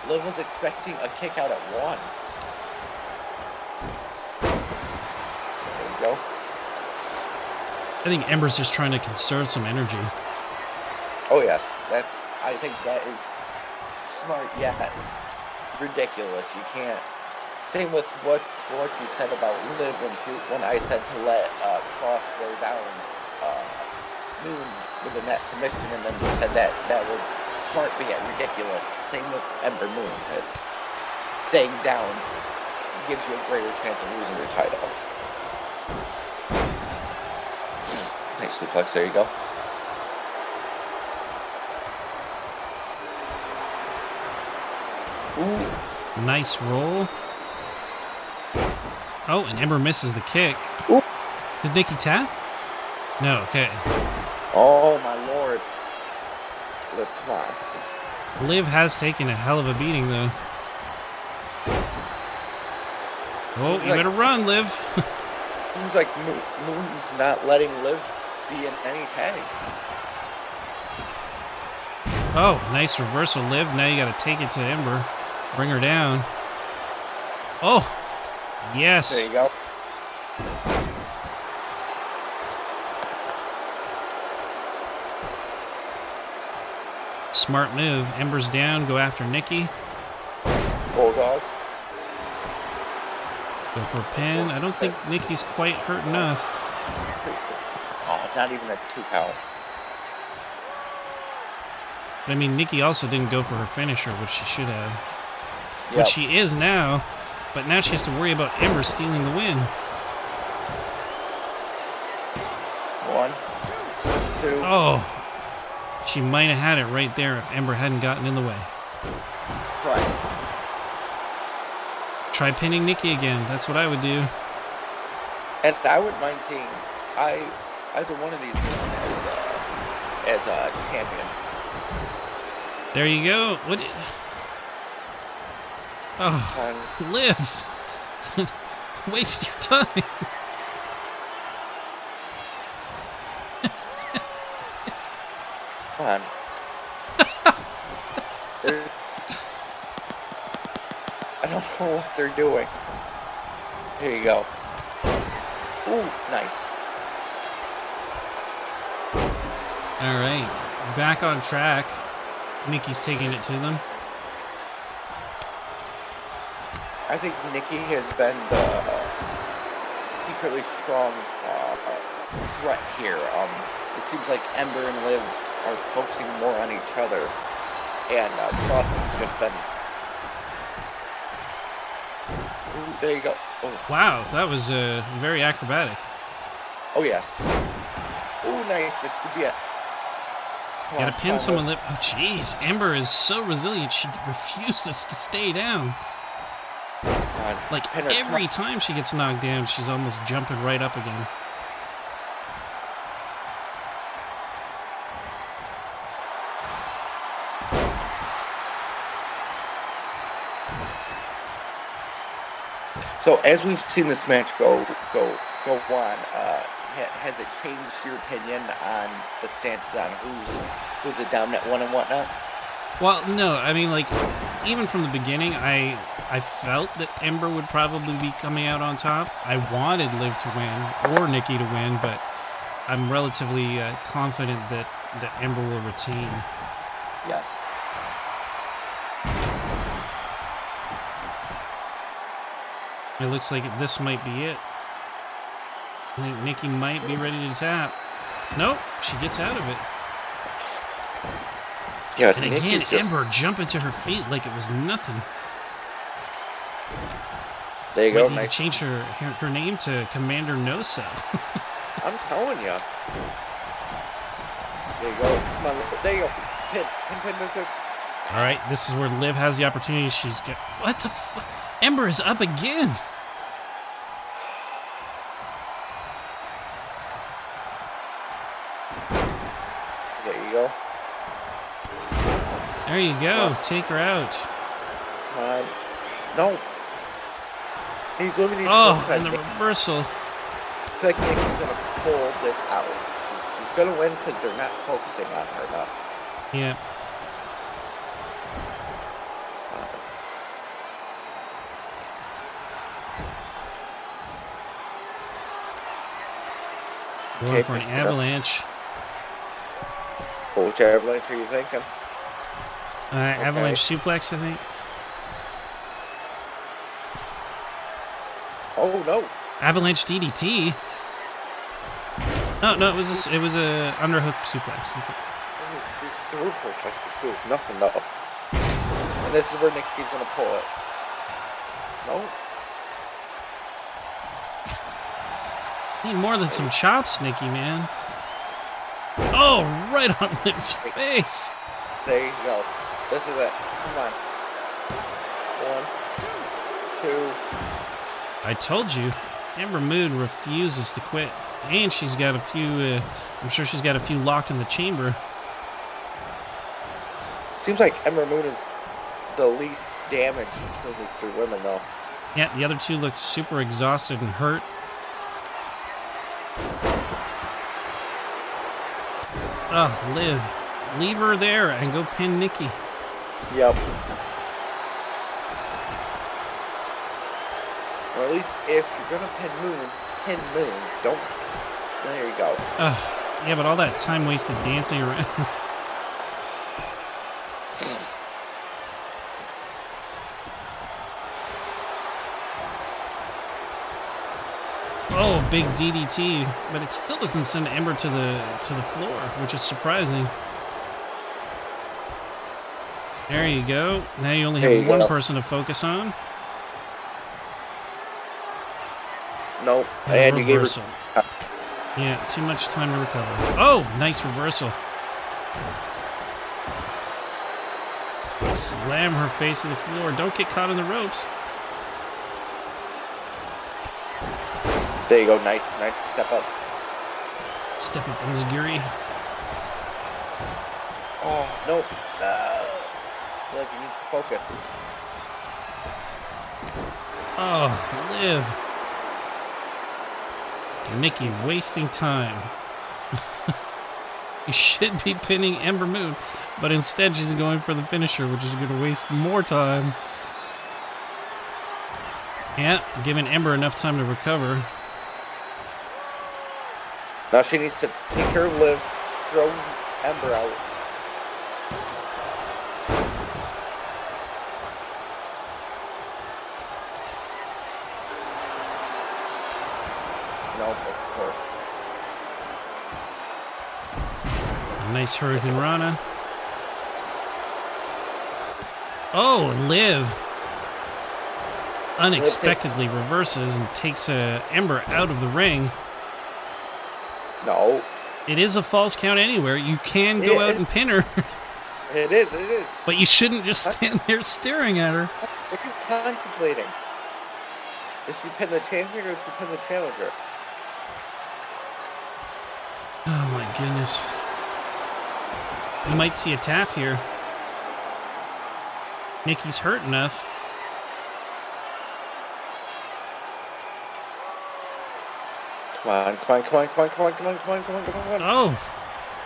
Liv was expecting a kick out at 1. There you go. I think Ember's just trying to conserve some energy. Oh yes, I think that is smart yet ridiculous. You can't. Same with what you said about Liv when I said to let Cross wear down Moon with the net submission, and then you said that was smart but yet ridiculous. Same with Ember Moon. It's staying down gives you a greater chance of losing your title. Nice suplex, there you go. Ooh. Nice roll. Oh, and Ember misses the kick. Ooh. Did Nikki tap? No, okay. Oh my lord. Liv, come on. Liv has taken a hell of a beating, though. Oh, you better run, Liv. Seems like Moon's not letting Liv be in any tags. Oh, nice reversal, Liv. Now you got to take it to Ember. Bring her down. Oh, yes. There you go. Smart move. Ember's down. Go after Nikki. Bulldog. Go for a pin. I don't think Nikki's quite hurt enough. Oh, not even a 2 count. But I mean, Nikki also didn't go for her finisher, which she should have. Yep. Which she is now. But now she has to worry about Ember stealing the win. 1, 2. Oh. She might have had it right there if Ember hadn't gotten in the way. Right. Try pinning Nikki again. That's what I would do. And I wouldn't mind seeing either one of these women as a champion. There you go. What? Oh, Liv. Waste your time. Come on. I don't know what they're doing. Here you go. Ooh, nice. All right, back on track. Nikki's taking it to them. I think Nikki has been the secretly strong threat here. It seems like Ember and Liv are focusing more on each other, and Cross has just been. Ooh, there you go. Oh. Wow, that was very acrobatic. Oh yes. Ooh, nice. This could be a. Gotta pin someone. Oh, jeez. Ember is so resilient. She refuses to stay down. Like every time she gets knocked down, she's almost jumping right up again. So as we've seen this match go on, has it changed your opinion on the stances on who's the dominant one and whatnot? Well, no, I mean, like, even from the beginning, I felt that Ember would probably be coming out on top. I wanted Liv to win, or Nikki to win, but I'm relatively confident that Ember will retain. Yes. It looks like this might be it. I think Nikki might be ready to tap. Nope, she gets out of it. Yeah, and again, Ember jumping to her feet like it was nothing. There you go. Nice. To change her name to Commander No Cell. I'm telling you. There you go. Come on, there you go. Pin. All right, this is where Liv has the opportunity. She's got what the fuck? Ember is up again. There you go. There you go. Take her out. Come on. No. He's limiting. Oh, and the reversal. I feel like Nikki's going to pull this out. She's going to win because they're not focusing on her enough. Yeah. Going for an avalanche. Which avalanche are you thinking? Avalanche suplex, I think. Oh no! Avalanche DDT. Oh no, it was a underhook suplex. Okay. She's through her. She was nothing though. And this is where Nikki's gonna pull it. No. Need more than some chops, Nikki, man. Oh, right on Liv's face. There you go. This is it. Come on. 1, 2. I told you, Ember Moon refuses to quit, and she's got a few. I'm sure she's got a few locked in the chamber. Seems like Ember Moon is the least damaged between these three women, though. Yeah, the other two look super exhausted and hurt. Oh, Liv. Leave her there and go pin Nikki. Yep. Or at least if you're going to pin Moon. Don't. There you go. Yeah, but all that time wasted dancing around. Oh, big DDT, but it still doesn't send Ember to the floor, which is surprising. There you go. Now you only have one person to focus on. Nope. And you gave her... Yeah, too much time to recover. Oh, nice reversal. Slam her face to the floor. Don't get caught in the ropes. There you go. Nice step up. Step up on Zaguri. Oh, no. Liv, you need to focus. Oh, Liv. Nikki wasting time. You should be pinning Ember Moon, but instead she's going for the finisher, which is going to waste more time. Yeah, giving Ember enough time to recover. Now she needs to take care of Liv, throw Ember out. No, of course. A nice Hurricane Rana. Oh, Liv unexpectedly reverses and takes Ember out of the ring. No. It is a false count anywhere. You can go out and pin her. It is. But you shouldn't just stand there staring at her. What are you contemplating? Does she pin the champion or does she pin the challenger? Oh my goodness. We might see a tap here. Nikki's hurt enough. Come on. Oh.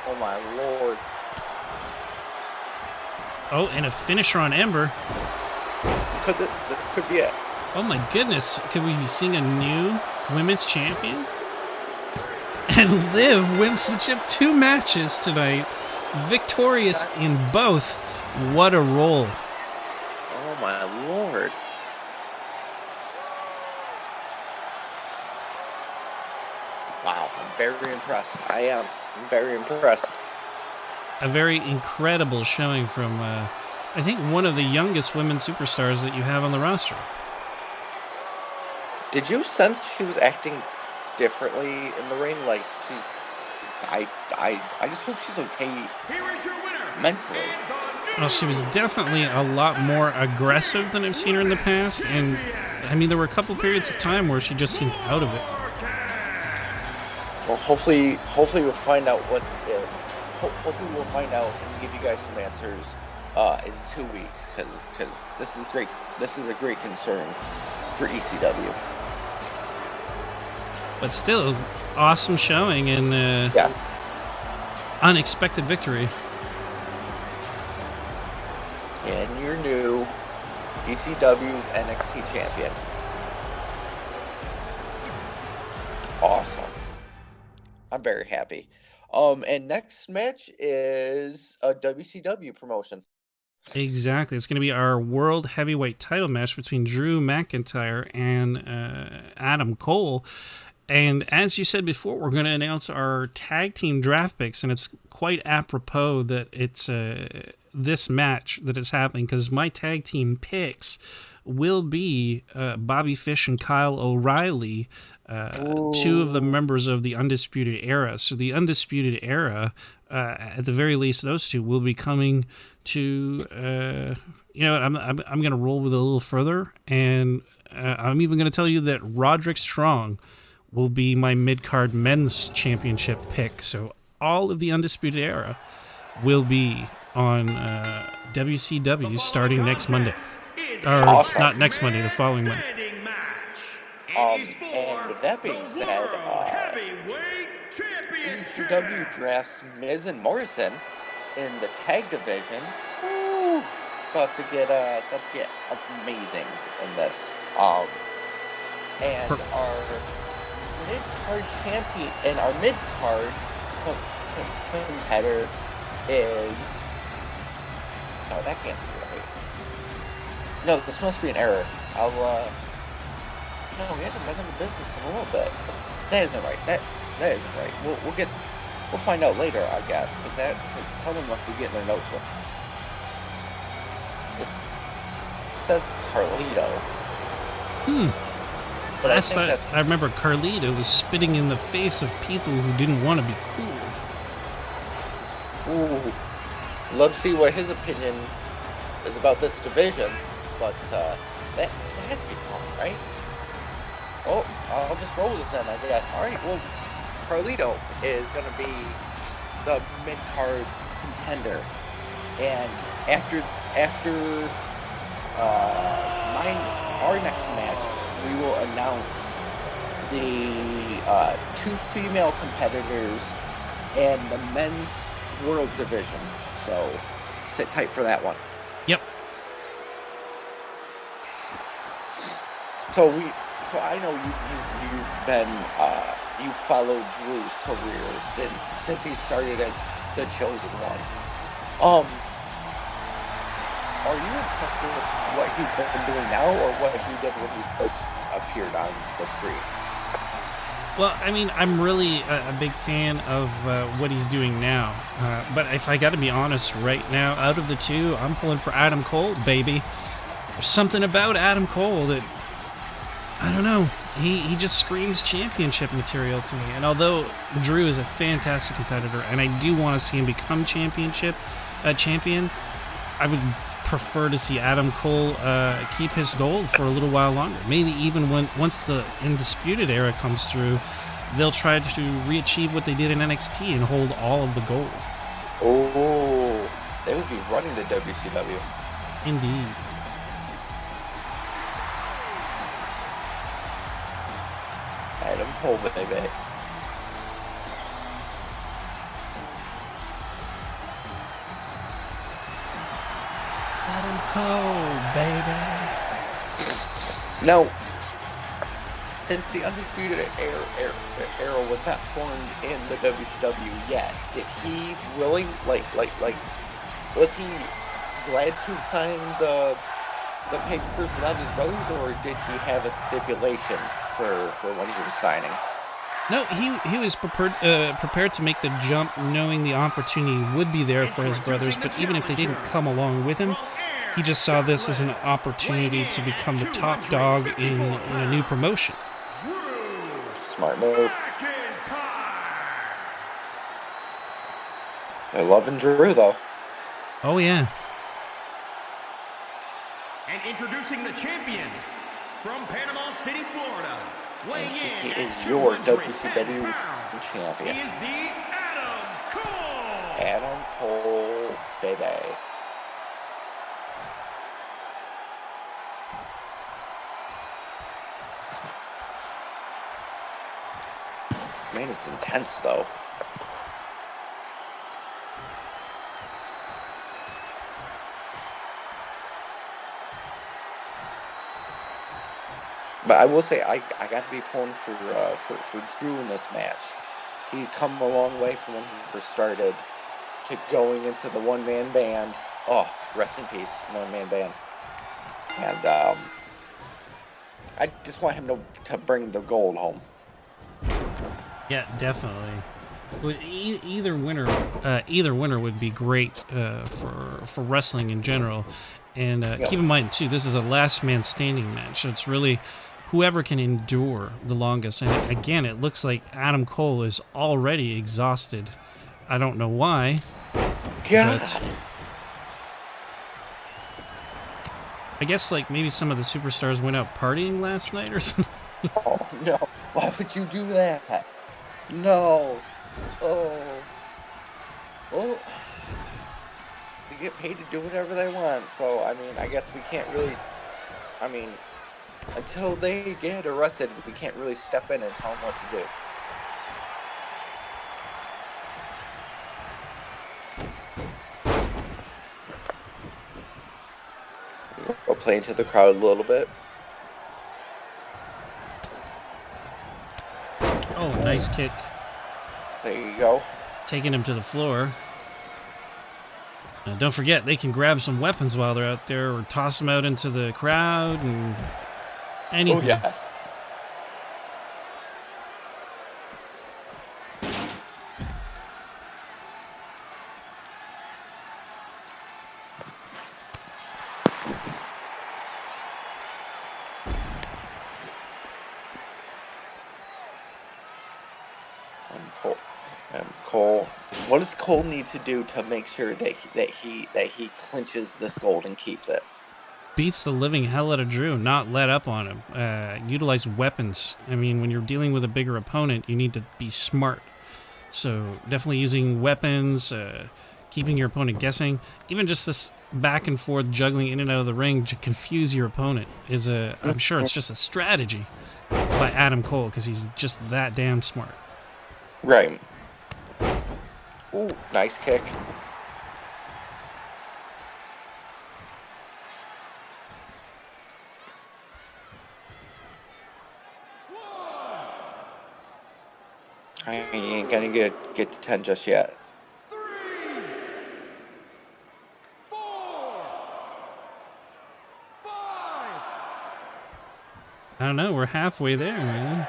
Oh my lord. Oh, and a finisher on Ember. This could be it. Oh my goodness. Could we be seeing a new women's champion? And Liv wins the chip 2 matches tonight. Victorious in both. What a roll. Oh my lord. Wow, I'm very impressed. I am. I'm very impressed. A very incredible showing from, I think, one of the youngest women superstars that you have on the roster. Did you sense she was acting differently in the ring? Like, I just hope she's okay mentally. Well, she was definitely a lot more aggressive than I've seen her in the past, and, I mean, there were a couple periods of time where she just seemed out of it. Well, hopefully we'll find out what. Hopefully we'll find out and give you guys some answers in 2 weeks, because this is great. This is a great concern for ECW. But still, awesome showing and Yes. Unexpected victory. And your new ECW's NXT champion. Awesome. I'm very happy. And next match is a WCW promotion. Exactly. It's going to be our World Heavyweight title match between Drew McIntyre and Adam Cole. And as you said before, we're going to announce our tag team draft picks, and it's quite apropos that it's this match that is happening, because my tag team picks will be Bobby Fish and Kyle O'Reilly, 2 of the members of the Undisputed Era. So the Undisputed Era, at the very least, those 2 will be coming to. I'm going to roll with it a little further, and I'm even going to tell you that Roderick Strong will be my mid-card men's championship pick. So all of the Undisputed Era will be on WCW starting next Monday. Or Awesome. not next Monday, the following Monday. And with that being said, ECW drafts Miz and Morrison in the tag division. Woo, it's about to get amazing in this. And our mid-card champion and our mid-card competitor is. No, that can't be right. No, this must be an error. No, he hasn't been in the business in a little bit. That isn't right. That isn't right. We'll find out later, I guess, because someone must be getting their notes wrong. This says Carlito. But I remember Carlito was spitting in the face of people who didn't want to be cool. Ooh. Love to see what his opinion is about this division, but that has to be calm, right? Oh, I'll just roll with it then, I guess. All right, well, Carlito is going to be the mid-card contender, and after our next match, we will announce the 2 female competitors in the men's world division. So sit tight for that one. Yep. So I know you've been you followed Drew's career since he started as the chosen one. Are you impressed with what he's been doing now, or what he did when he first appeared on the screen? Well, I mean, I'm really a big fan of what he's doing now. But if I got to be honest right now, out of the two, I'm pulling for Adam Cole, baby. There's something about Adam Cole that, I don't know, he just screams championship material to me. And although Drew is a fantastic competitor, and I do want to see him become champion, I would prefer to see Adam Cole keep his gold for a little while longer. Maybe even once the Undisputed era comes through, they'll try to re-achieve what they did in NXT and hold all of the gold. Oh, they would be running the WCW. Indeed. Adam Cole, baby. Adam Cole, baby. Now, since the Undisputed era was not formed in the WCW yet, did he really, was he glad to sign the papers without his brothers, or did he have a stipulation for when he was signing? No, he was prepared to make the jump, knowing the opportunity would be there for his brothers, but even if they didn't come along with him, he just saw this as an opportunity to become the top dog in a new promotion. Smart move. They're loving Drew, though. Oh, yeah. And introducing the champion from Panama City, Florida. And he is your WCW champion. He is the Adam Cole. Adam Cole, baby. This man is intense, though. But I will say, I got to be pulling for Drew in this match. He's come a long way from when he first started to going into the one-man band. Oh, rest in peace, one-man band. And I just want him to bring the gold home. Yeah, definitely. Either winner would be great for wrestling in general. And keep in mind, too, this is a last man standing match. So it's really whoever can endure the longest. And again, it looks like Adam Cole is already exhausted. I don't know why. God. I guess like maybe some of the superstars went out partying last night or something. Oh, no. Why would you do that? No. Oh. Well, they get paid to do whatever they want. So, I mean, I guess we can't really... I mean, until they get arrested, we can't really step in and tell them what to do. We'll play into the crowd a little bit. Oh, nice kick. There you go. Taking him to the floor. Don't forget, they can grab some weapons while they're out there or toss them out into the crowd and anything. Oh, yes. Cole. What does Cole need to do to make sure that he clinches this gold and keeps it? Beats the living hell out of Drew, not let up on him. Utilize weapons. I mean, when you're dealing with a bigger opponent, you need to be smart. So definitely using weapons, keeping your opponent guessing. Even just this back and forth juggling in and out of the ring to confuse your opponent is I'm sure it's just a strategy by Adam Cole because he's just that damn smart. Right. Ooh, nice kick. I ain't gonna get to 10 just yet. 3, 4, 5. I don't know. We're halfway there, man.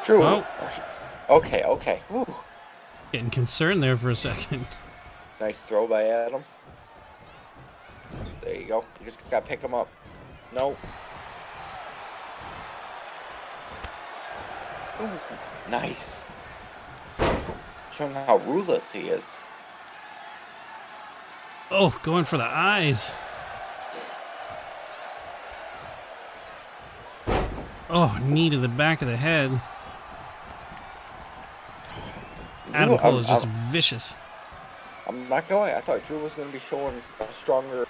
Drew. Oh. Okay. Ooh. Getting concerned there for a second. Nice throw by Adam. There you go. You just gotta pick him up. No. Ooh, nice. Showing how ruthless he is. Oh, going for the eyes. Oh, knee to the back of the head. Adam Cole is just vicious. I'm not going. I thought Drew was going to be showing a stronger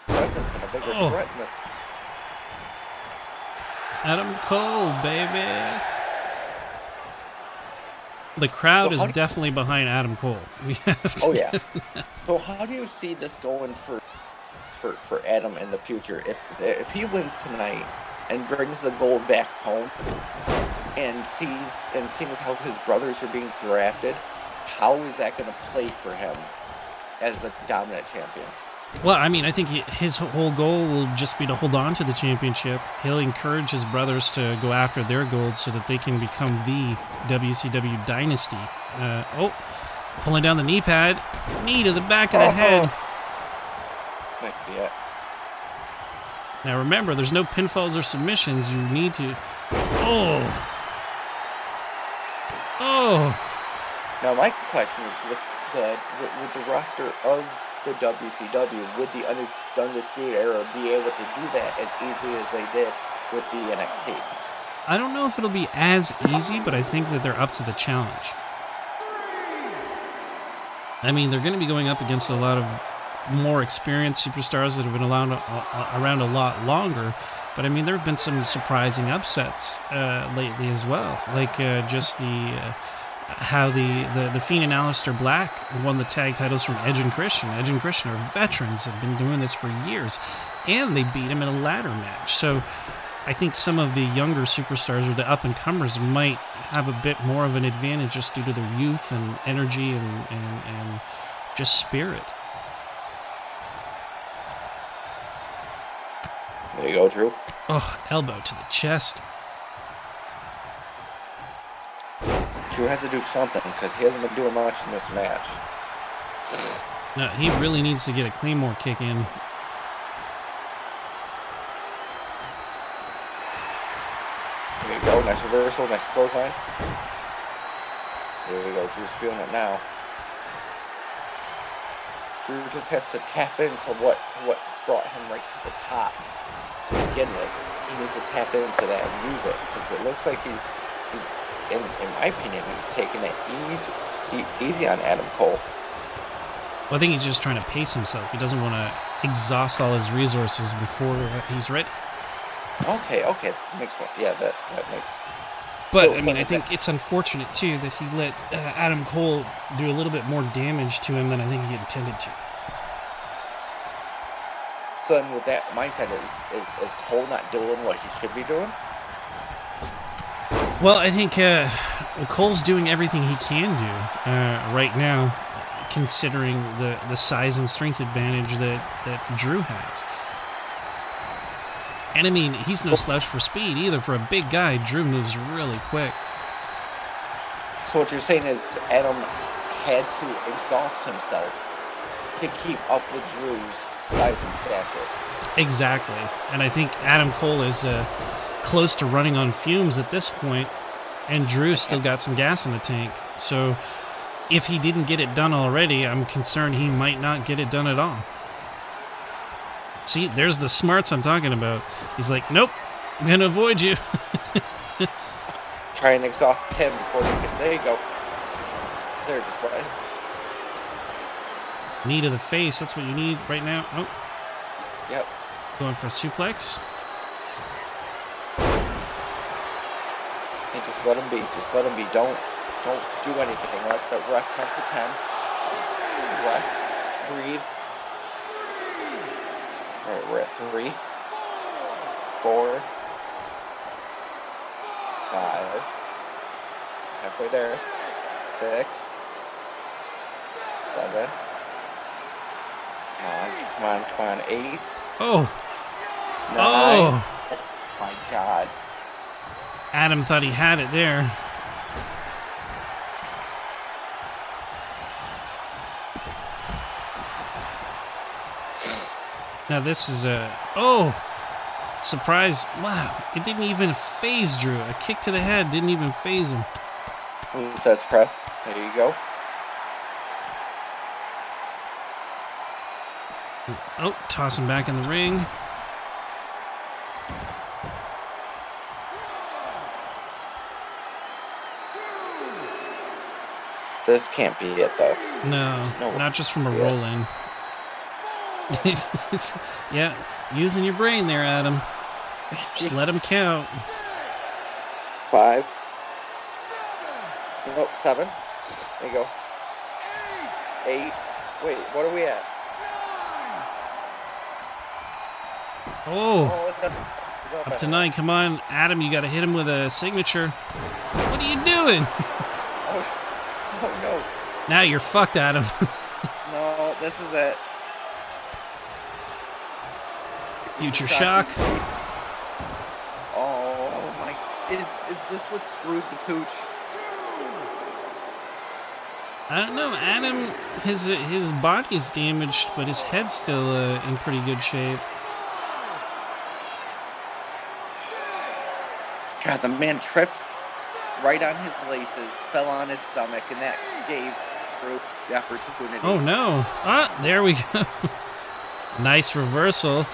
presence and a bigger threat in this. Adam Cole, baby. The crowd is definitely behind Adam Cole. We have to. Oh yeah. So how do you see this going for Adam in the future? If he wins tonight and brings the gold back home and sees how his brothers are being drafted, how is that going to play for him as a dominant champion? Well, I mean, I think his whole goal will just be to hold on to the championship. He'll encourage his brothers to go after their gold so that they can become the WCW dynasty. Pulling down the knee pad. Knee to the back of the head. This might be it. Now remember, there's no pinfalls or submissions. You need to... Oh! Now my question is with the roster of the WCW, would the Undisputed Era be able to do that as easy as they did with the NXT? I don't know if it'll be as easy, but I think that they're up to the challenge. I mean, they're going to be going up against a lot of more experienced superstars that have been around a lot longer. But I mean, there have been some surprising upsets lately as well, like just how the Fiend and Aleister Black won the tag titles from Edge and Christian. Edge and Christian are veterans, have been doing this for years, and they beat him in a ladder match. So I think some of the younger superstars or the up-and-comers might have a bit more of an advantage just due to their youth and energy and just spirit. There you go, Drew. Oh, elbow to the chest. Drew has to do something because he hasn't been doing much in this match. No, he really needs to get a Claymore kick in. There you go. Nice reversal. Nice clothesline. There we go. Drew's feeling it now. Drew just has to tap into what brought him right to the top to begin with. He needs to tap into that and use it because it looks like he's in my opinion, he's taking it easy on Adam Cole. Well, I think he's just trying to pace himself. He doesn't want to exhaust all his resources before he's ready. Okay, makes more. Yeah, that makes. But I mean, I think it's unfortunate too that he let Adam Cole do a little bit more damage to him than I think he intended to. So then, with that mindset, is Cole not doing what he should be doing? Well, I think Cole's doing everything he can do right now, considering the size and strength advantage that Drew has. And I mean, he's no slouch for speed either. For a big guy, Drew moves really quick. So what you're saying is Adam had to exhaust himself to keep up with Drew's size and stature. Exactly. And I think Adam Cole is close to running on fumes at this point. And Drew's still got some gas in the tank. So if he didn't get it done already, I'm concerned he might not get it done at all. See, there's the smarts I'm talking about. He's like, nope, I'm going to avoid you. Try and exhaust him before you can. There you go. There, just let him. Knee to the face, that's what you need right now. Oh. Yep. Going for a suplex. And just let him be. Just let him be. Don't do anything. Let the ref count to 10. Rest. Breathe. Alright, we're at 3, 4, 5. Halfway there. 6, 7. Come on. 8. Oh. 9. Oh. My God. Adam thought he had it there. Now this is a... Oh! Surprise. Wow. It didn't even phase Drew. A kick to the head didn't even phase him. That's press. There you go. Oh, toss him back in the ring. This can't be it, though. No, not just from a roll-in. Yeah, using your brain there, Adam. Just let him count. 5. Nope, 7. There you go. 8. Wait, what are we at? Oh, it's up to 9. Come on, Adam, you got to hit him with a signature. What are you doing? Oh no. Now you're fucked, Adam. No, this is it. Future shock. Oh my! Is this what screwed the pooch? I don't know. Adam, his body's damaged, but his head's still in pretty good shape. God, the man tripped right on his laces, fell on his stomach, and that gave Drew the opportunity. Oh no! Ah, there we go. Nice reversal.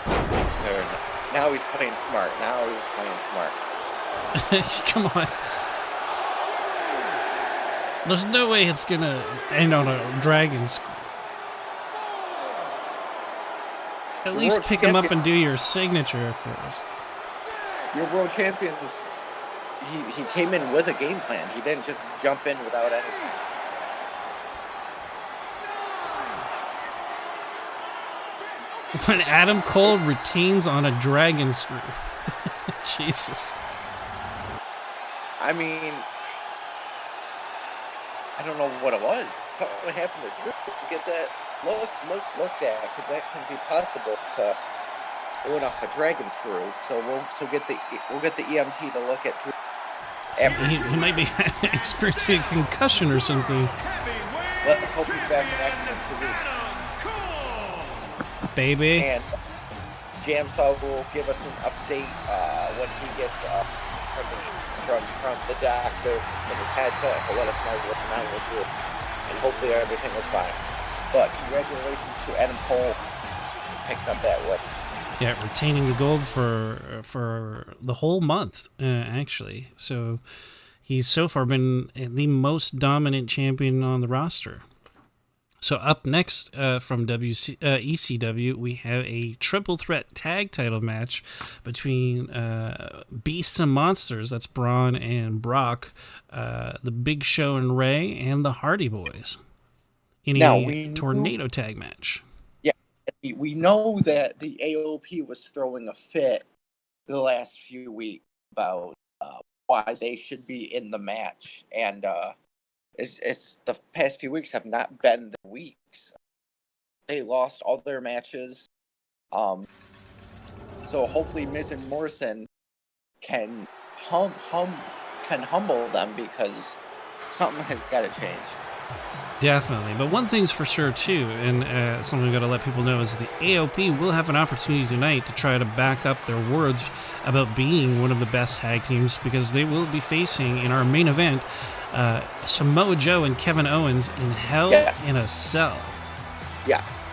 There. Now he's playing smart. Come on. There's no way it's gonna end on a dragon screw. At least pick him up and do your signature first. Your world champions, he came in with a game plan. He didn't just jump in without anything. When Adam Cole retains on a dragon screw. Jesus. I mean, I don't know what it was. Something happened to Drew. Get that looked at, because that shouldn't be possible to win off a dragon screw. So we'll get the EMT to look at Drew. He might be experiencing a concussion or something. Let's hope he's back in action in 2 weeks. Baby. And JamSaw will give us an update when he gets from the doctor in his headset. He'll let us know what's the matter with Drew. And hopefully everything was fine. But congratulations to Adam Cole for picking up that win. Yeah, retaining the gold for the whole month, actually. So he's so far been the most dominant champion on the roster. So up next from ECW, we have a triple threat tag title match between Beasts and Monsters. That's Braun and Brock, the Big Show and Ray, and the Hardy Boys in a tornado tag match. Yeah, we know that the AOP was throwing a fit the last few weeks about why they should be in the match, and it's the past few weeks have not been the weeks. They lost all their matches. So hopefully Miz and Morrison can humble them, because something has got to change. Definitely. But one thing's for sure, too, and something we've got to let people know, is the AOP will have an opportunity tonight to try to back up their words about being one of the best tag teams, because they will be facing, in our main event, Samoa Joe and Kevin Owens in Hell in a Cell. Yes.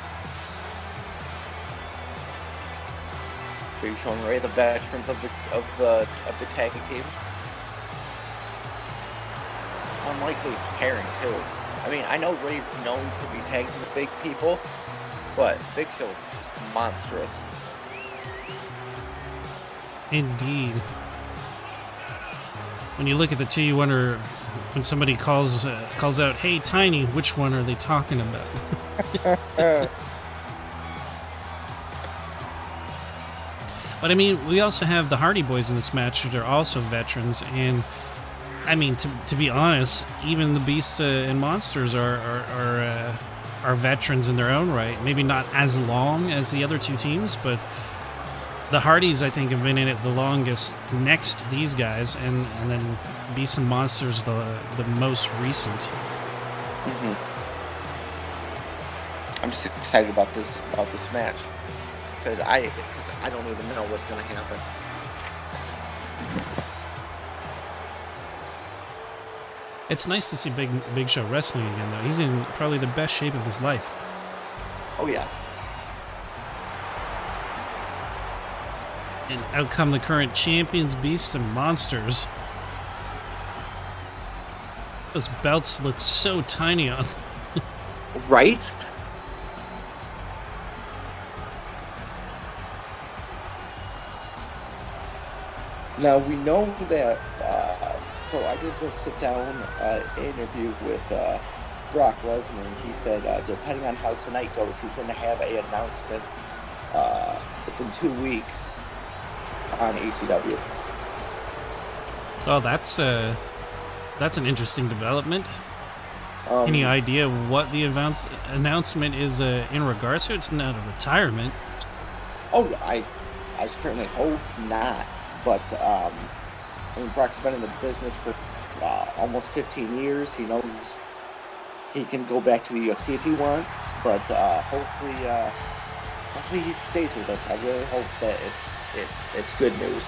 Big Show and Rhea, the veterans of the tag team. Unlikely pairing too. I mean, I know Ray's known to be tagging with big people, but Big Show's just monstrous. Indeed. When you look at the two, you wonder, when somebody calls out, "Hey, Tiny," which one are they talking about? But I mean, we also have the Hardy Boys in this match, who are also veterans, and I mean, to be honest, even the Beasts and Monsters are veterans in their own right. Maybe not as long as the other two teams, but the Hardys, I think, have been in it the longest next to these guys, and then Beasts and Monsters the most recent. Mm-hmm. I'm just excited about this match because I don't even know what's going to happen. It's nice to see Big Show wrestling again, though. He's in probably the best shape of his life. Oh, yeah. And out come the current champions, Beasts and Monsters. Those belts look so tiny on them. Right? Now, we know that, so I did this sit-down interview with Brock Lesnar, and he said, depending on how tonight goes, he's going to have an announcement in 2 weeks on ECW. Oh, that's an interesting development. Any idea what the announcement is in regards to? It's not a retirement. Oh, I certainly hope not. But I mean, Brock's been in the business for almost 15 years. He knows he can go back to the UFC if he wants. But hopefully he stays with us. I really hope that it's good news.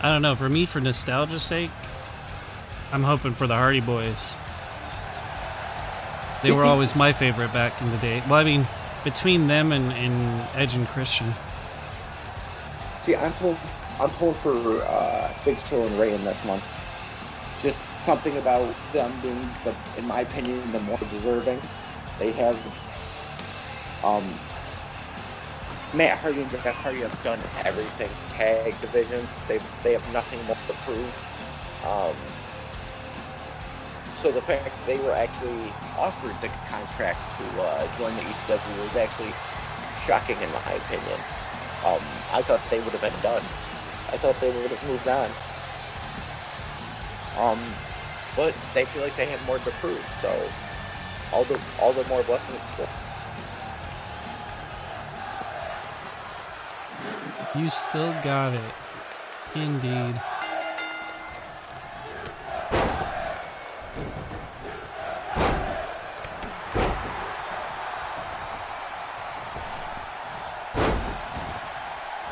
I don't know. For me, for nostalgia's sake, I'm hoping for the Hardy Boys. They were always my favorite back in the day. Well, I mean, between them and Edge and Christian. See, I'm pulling for Big Show and Rhea in this one. Just something about them being, in my opinion, the more deserving. They have Matt Hardy and Jeff Hardy have done everything. Tag divisions, they have nothing more to prove. So the fact that they were actually offered the contracts to join the ECW was actually shocking in my opinion. I thought they would have been done. I thought they would have moved on. But they feel like they have more to prove. So all the more blessings to them. You still got it. Indeed.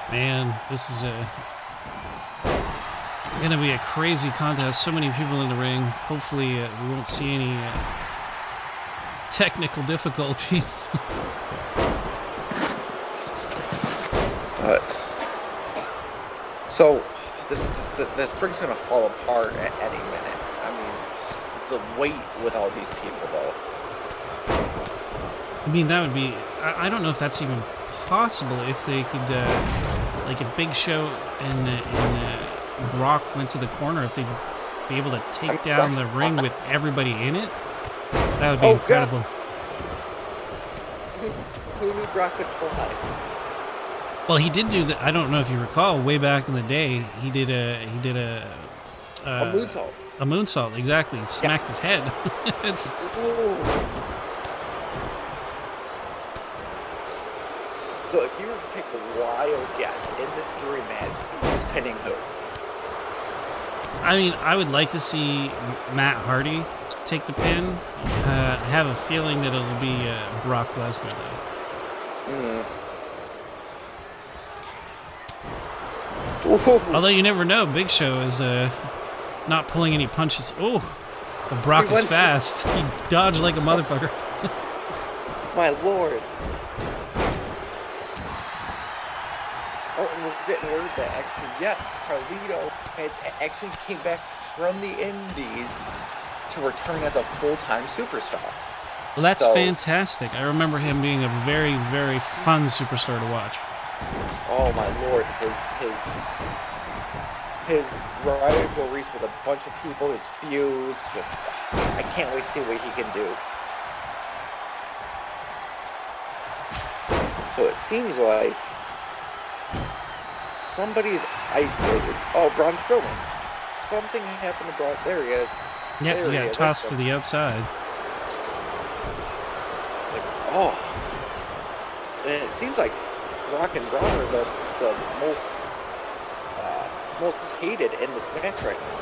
Man, this is going to be a crazy contest. So many people in the ring. Hopefully, we won't see any technical difficulties. So the string's going to fall apart at any minute. I mean, the weight with all these people, though. I mean, that would be... I don't know if that's even possible, if they could, like a Big Show and Brock went to the corner, if they'd be able to take down the ring with everybody in it. That would be incredible. Who knew Brock could fly? Well, he did do that. I don't know if you recall, way back in the day, he did a moonsault. A moonsault, exactly. He smacked his head. It's... So if you were to take a wild guess in this dream match, who's pinning who? I mean, I would like to see Matt Hardy take the pin. I have a feeling that it'll be Brock Lesnar, though. Although you never know, Big Show is not pulling any punches. Oh, but Brock is fast. He dodged like a motherfucker. My lord. Oh, and we're getting word that actually, yes, Carlito has actually came back from the Indies to return as a full-time superstar. Well, that's fantastic. I remember him being a very, very fun superstar to watch. Oh my lord, his rivalries with a bunch of people, his feuds, just I can't wait to see what he can do. So it seems like somebody's isolated. Oh, Braun Strowman. Something happened to Braun. There he is. Yeah, he got tossed to the outside. It's like, oh. And it seems like Brock and Braun are the most hated in this match right now.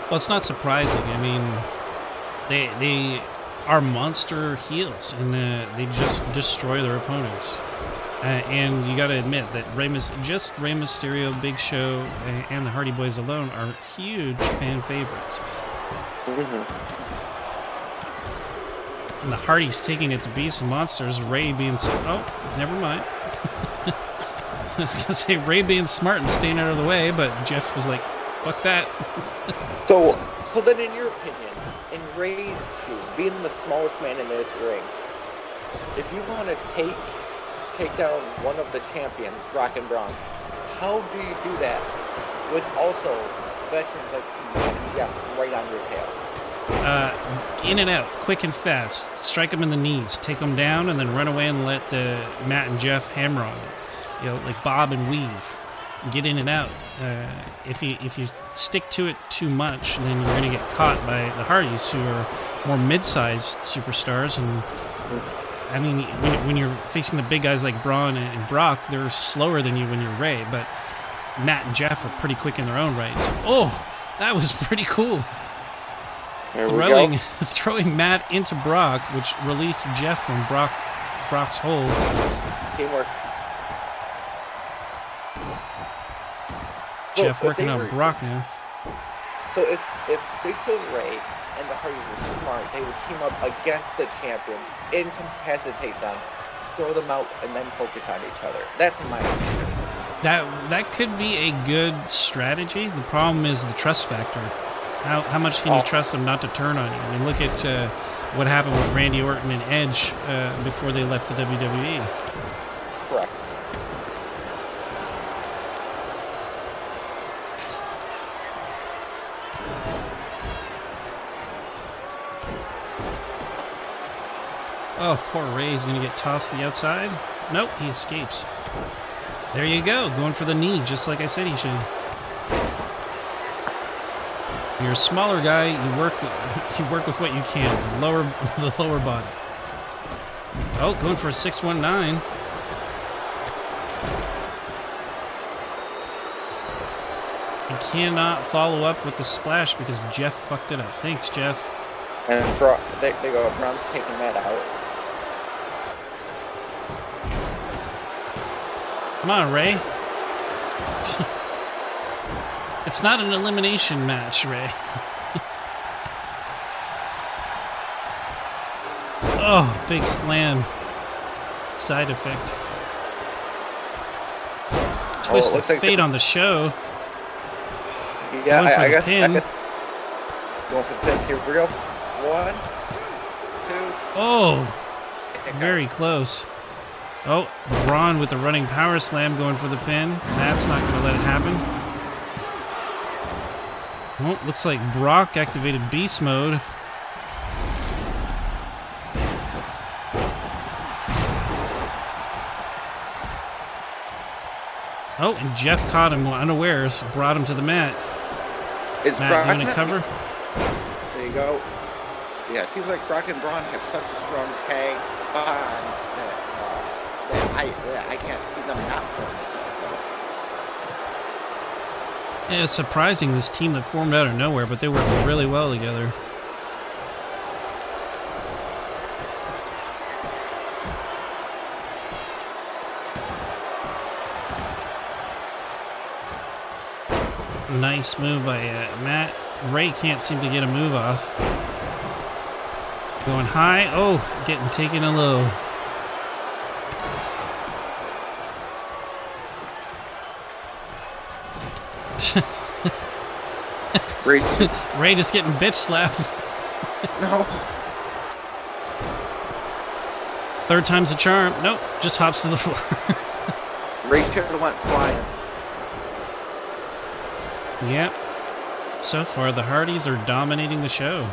Well, it's not surprising. I mean, they are monster heels, and they just destroy their opponents. And you got to admit that Rey Mysterio, Big Show, and the Hardy Boys alone are huge fan favorites. And the Hardys taking it to be some monsters. Rey being oh, never mind. I was gonna say Rey being smart and staying out of the way, but Jeff was like, "Fuck that." So then, in your opinion, in Rey's shoes, being the smallest man in this ring, if you want to take down one of the champions, Brock and Braun, how do you do that with also veterans like Matt and Jeff right on your tail? In and out, quick and fast. Strike them in the knees, take them down, and then run away and let Matt and Jeff hammer on them. You know, like bob and weave. Get in and out. If you stick to it too much, then you're going to get caught by the Hardys, who are more mid-sized superstars. And I mean, when you're facing the big guys like Braun and Brock, they're slower than you when you're Rey. But Matt and Jeff are pretty quick in their own right. So, oh, that was pretty cool. Throwing Matt into Brock, which released Jeff from Brock's hold. Teamwork. Jeff working on Brock now. So if Big Show and Rey and the Hardys were smart, they would team up against the champions, incapacitate them, throw them out, and then focus on each other. That's in my opinion. That could be a good strategy. The problem is the trust factor. How much can you trust them not to turn on you? I mean, look at what happened with Randy Orton and Edge before they left the WWE. Correct. Oh, poor Rey's going to get tossed to the outside. Nope, he escapes. There you go, going for the knee, just like I said he should. You're a smaller guy. You work with what you can. The lower body. Oh, going for a 619. He cannot follow up with the splash because Jeff fucked it up. Thanks, Jeff. And they go. Braun's taking that out. Come on, Rey. It's not an elimination match, Rey. Oh, big slam. Side effect. Twist of fate on the show. Yeah, I guess. Going for the pin. Here we go. 1, 2. Oh, very close. Oh, Braun with the running power slam going for the pin. That's not going to let it happen. Oh, looks like Brock activated beast mode. Oh, and Jeff caught him unawares, brought him to the mat. Is Matt Brock doing a cover? There you go. Yeah, it seems like Brock and Braun have such a strong tag bond that I can't see them not pulling this out though. Yeah, it's surprising, this team that formed out of nowhere, but they work really well together. Nice move by Matt. Ray can't seem to get a move off. Going high. Oh, getting taken a low. Ray just getting bitch slapped. No. Third time's a charm. Nope, just hops to the floor. Ray should have went flying. Yep. So far, the Hardys are dominating the show.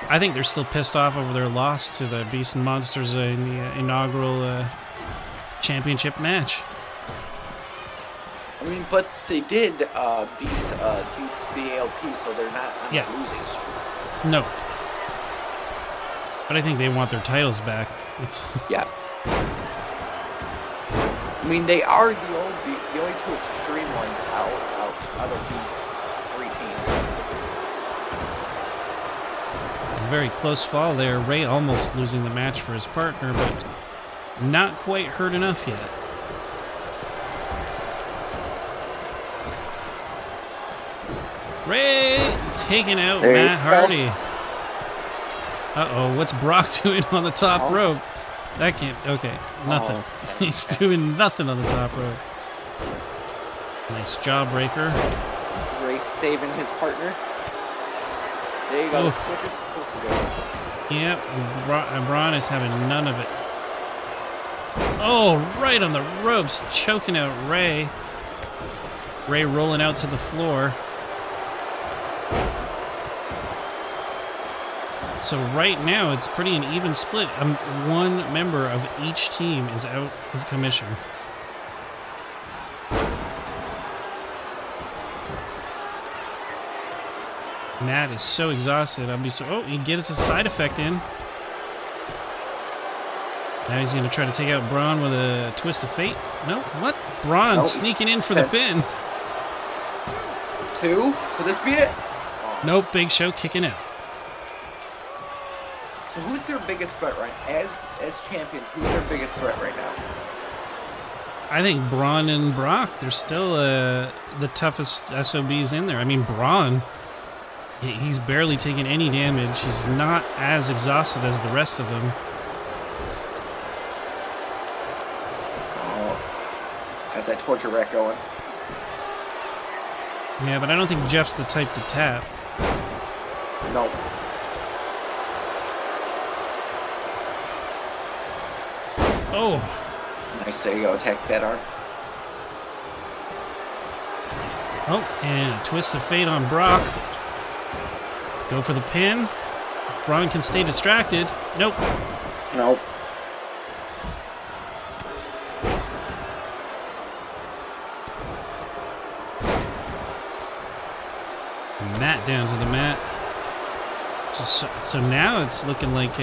I think they're still pissed off over their loss to the Beast and Monsters in the inaugural championship match. I mean, but they did beat the AOP, so they're not on a losing streak. No. But I think they want their titles back. Yes. I mean, they are the only two extreme ones out of these three teams. A very close fall there. Ray almost losing the match for his partner, but not quite hurt enough yet. Ray taking out Matt Hardy. Uh-oh, what's Brock doing on the top rope? That can't... Okay, nothing. He's doing nothing on the top rope. Nice jawbreaker. Ray staving his partner. There you go. That's what you're supposed to do. Yep, Braun is having none of it. Oh, right on the ropes, choking out Ray. Ray rolling out to the floor. So right now, it's pretty an even split. One member of each team is out of commission. Matt is so exhausted. Oh, he gets a side effect in. Now he's going to try to take out Braun with a twist of fate. No, what? Braun sneaking in for the pin. 2? Will this be it? Nope, Big Show kicking out. So who's their biggest threat right as champions? Who's their biggest threat right now? I think Braun and Brock. They're still the toughest SOBs in there. I mean, Braun, he's barely taking any damage. He's not as exhausted as the rest of them. Oh, got that torture rack going. Yeah, but I don't think Jeff's the type to tap. No. Oh. Nice, there you go. Attack that arm. Oh, and a twist of fate on Brock. Go for the pin. Braun can stay distracted. Nope. Nope. Matt down to the mat. So now it's looking like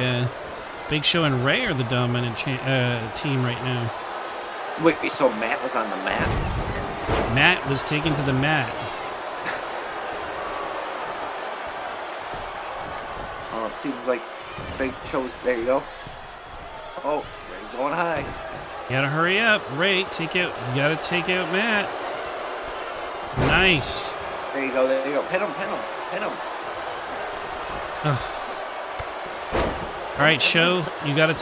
Big Show and Ray are the dominant team right now. Wait, so Matt was on the mat? Matt was taken to the mat. Oh, it seems like Big Show's... There you go. Oh, Ray's going high. You gotta hurry up. Ray, you gotta take out Matt. Nice. There you go, there you go. Pin him, pin him, pin him. All right, Show, you gotta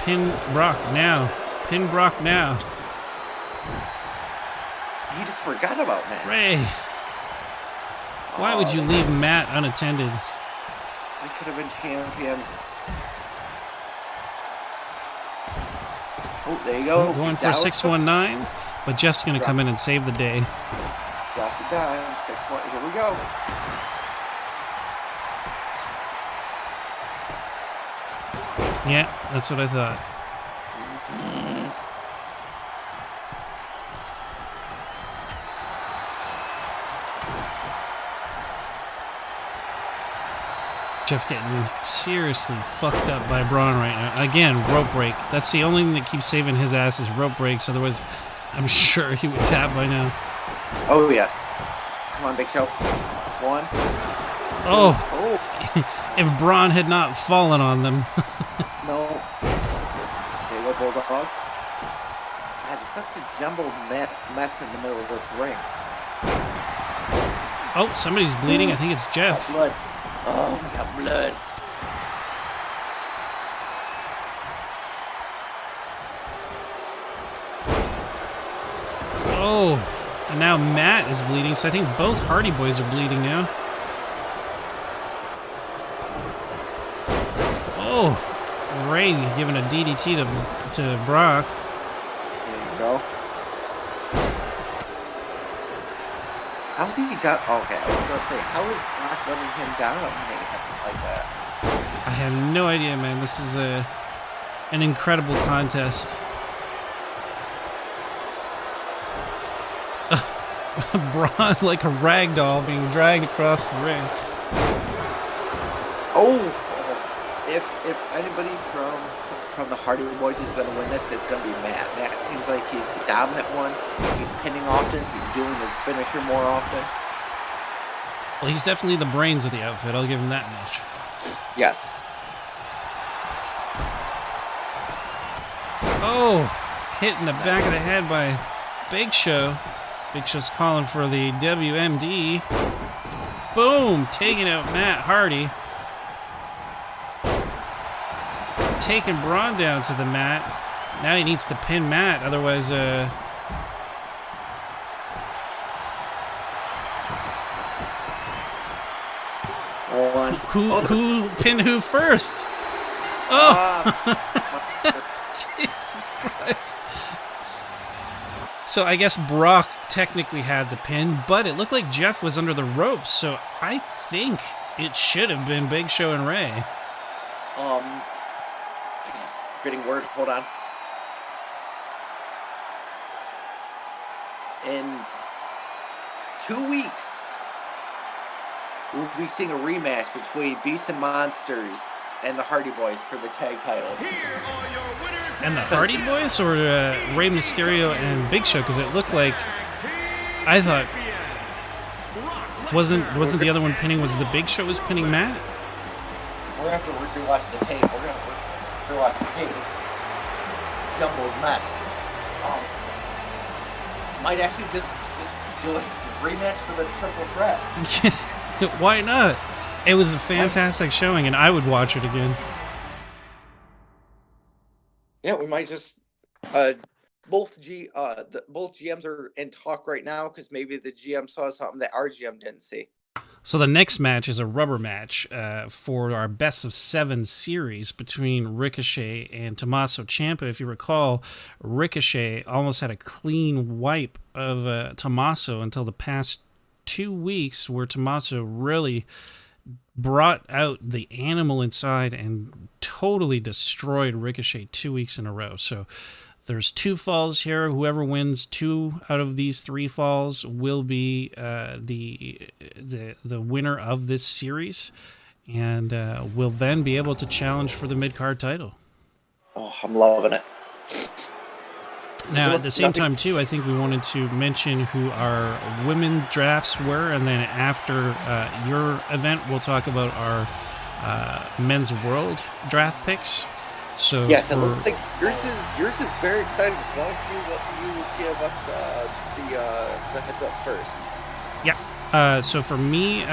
pin Brock now. Pin Brock now. He just forgot about Matt. Ray, why would you leave Matt unattended? They could have been champions. Oh, there you go. Going for 619, but Jeff's gonna come in and save the day. Got the dime. 6-1. Here we go. Yeah, that's what I thought. Jeff getting seriously fucked up by Braun right now. Again, rope break. That's the only thing that keeps saving his ass is rope breaks. Otherwise, I'm sure he would tap by now. Oh, yes. Come on, Big Show. 1. Oh. Oh. If Braun had not fallen on them. No. They go Bulldog. God, it's such a jumbled mess in the middle of this ring. Oh, somebody's bleeding. I think it's Jeff. Got blood. Oh, we got blood. Oh, and now Matt is bleeding, so I think both Hardy Boys are bleeding now. Oh, Ray giving a DDT to Brock. There you go. How's he down? Okay, I was about to say, how is Brock letting him down like that? I have no idea, man. This is an incredible contest. Braun like a rag doll being dragged across the ring. Oh, if anybody from the Hardy Boys is going to win this, it's going to be Matt. Matt seems like he's the dominant one. He's pinning often. He's doing his finisher more often. Well, he's definitely the brains of the outfit. I'll give him that much. Yes. Oh, hit in the back of the head by Big Show. Big Show's calling for the WMD. Boom, taking out Matt Hardy. Taking Braun down to the mat. Now he needs to pin Matt, otherwise, Who pinned who first? Oh! Jesus Christ. So I guess Brock technically had the pin, but it looked like Jeff was under the ropes, so I think it should have been Big Show and Ray. Getting word, hold on. In 2 weeks, we'll be seeing a rematch between Beasts and Monsters and the Hardy Boys for the tag titles. And the Hardy Boys, or Rey Mysterio and Big Show? Because it looked like, I thought, wasn't the other one pinning? Was the Big Show was pinning Matt? We're gonna have to rewatch the tape. We're gonna rewatch the tape. This jumbled mess. Might actually just do a rematch for the triple threat. Why not? It was a fantastic showing, and I would watch it again. Yeah, we might just both GMs are in talk right now because maybe the GM saw something that our GM didn't see. So the next match is a rubber match for our best of 7 series between Ricochet and Tommaso Ciampa. If you recall, Ricochet almost had a clean wipe of Tommaso until the past 2 weeks, where Tommaso really brought out the animal inside and totally destroyed Ricochet 2 weeks in a row. So there's 2 falls here. Whoever wins 2 out of these 3 falls will be the winner of this series, and will then be able to challenge for the mid-card title. Oh, I'm loving it. Now, at the same time, too, I think we wanted to mention who our women drafts were, and then after your event, we'll talk about our men's world draft picks. So yes, it looks like yours is very exciting. So why don't you give us the heads up first? Yeah. So for me,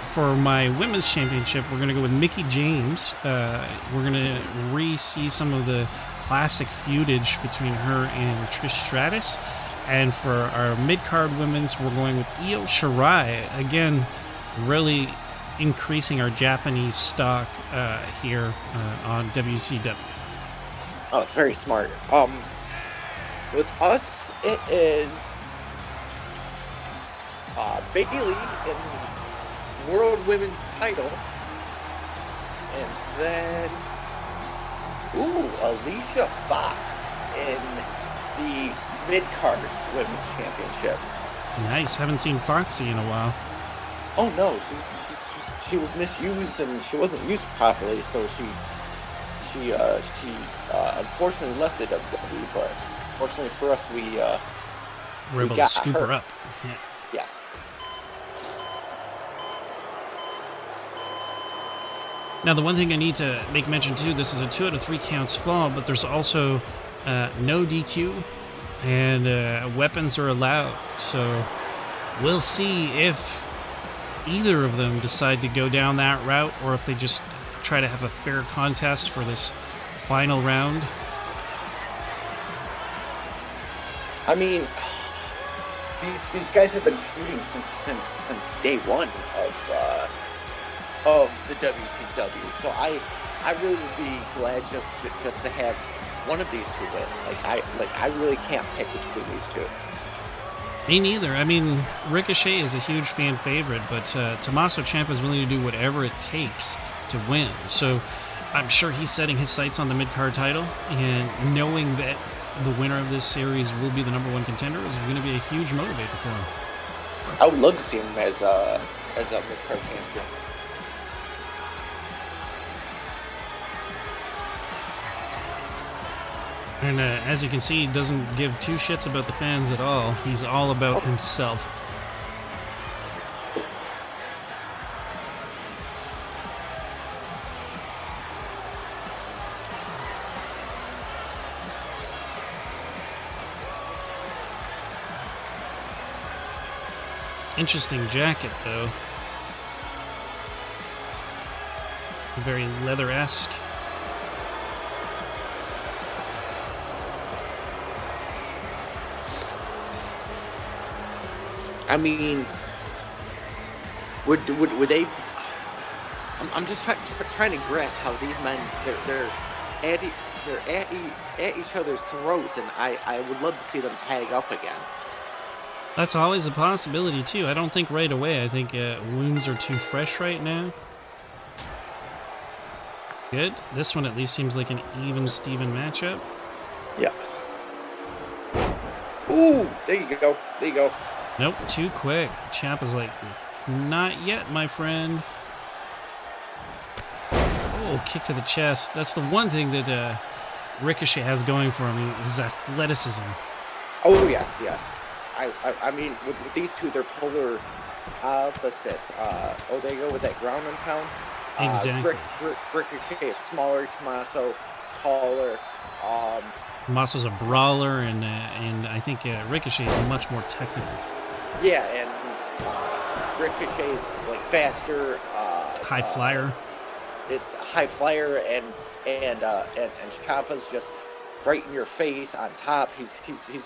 for my women's championship, we're going to go with Mickie James. We're going to re-see some of the classic feudage between her and Trish Stratus. And for our mid-card women's, we're going with Io Shirai. Again, really increasing our Japanese stock here on WCW. Oh, it's very smart. With us, it is Bayley in World Women's title, and then Alicia Fox in the mid-card Women's Championship. Nice. Haven't seen Foxy in a while. Oh no, she was misused and she wasn't used properly, so she unfortunately left the WWE. But fortunately for us, we We're able to got scoop her up. Yeah. Yes. Now, the one thing I need to make mention too, this is a 2 out of 3 counts fall, but there's also no DQ, and weapons are allowed. So we'll see if either of them decide to go down that route, or if they just try to have a fair contest for this final round. I mean, these guys have been feuding since day one of the WCW. So I really would be glad just to have one of these two win. I really can't pick between these two. Me neither. I mean, Ricochet is a huge fan favorite, but Tommaso Ciampa is willing to do whatever it takes to win. So I'm sure he's setting his sights on the mid-card title, and knowing that the winner of this series will be the #1 contender is going to be a huge motivator for him. I would love to see him as a mid-card champion. And as you can see, he doesn't give two shits about the fans at all. He's all about himself. Interesting jacket, though. Very leather-esque. I mean, would they? I'm just trying to grasp how these men they're at each other's throats, and I would love to see them tag up again. That's always a possibility too. I don't think right away. I think wounds are too fresh right now. Good. This one at least seems like an even-Steven matchup. Yes. Ooh, there you go. There you go. Nope, too quick. Ciampa's like, not yet, my friend. Oh, kick to the chest. That's the one thing that Ricochet has going for him, is athleticism. Oh, yes, yes. I mean, with these two, they're polar opposites. They go with that ground and pound. Exactly. Ricochet is smaller. Tommaso is taller. Tommaso's a brawler, and I think Ricochet is much more technical. Yeah, and Ricochet is like faster. High flyer. It's a high flyer, and Ciampa's just right in your face on top. He's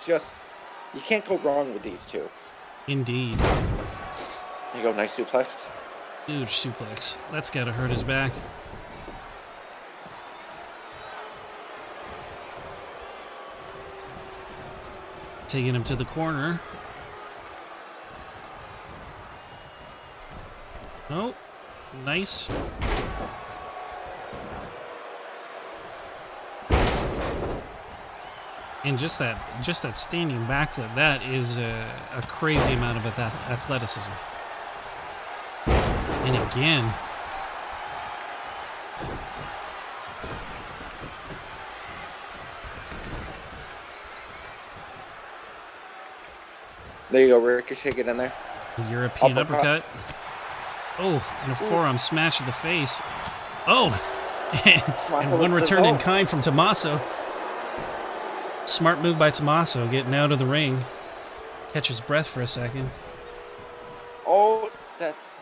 just, you can't go wrong with these two. Indeed. There you go, nice suplex. Huge suplex. That's gotta hurt his back. Taking him to the corner. Oh, nice. And just that standing backflip, that is a crazy amount of athleticism. And again. There you go, Ricochet, get in there. European uppercut. Oh, and a forearm smash to the face. Oh, and one return in kind from Tommaso. Smart move by Tommaso, getting out of the ring. Catch his breath for a second. Oh, that's...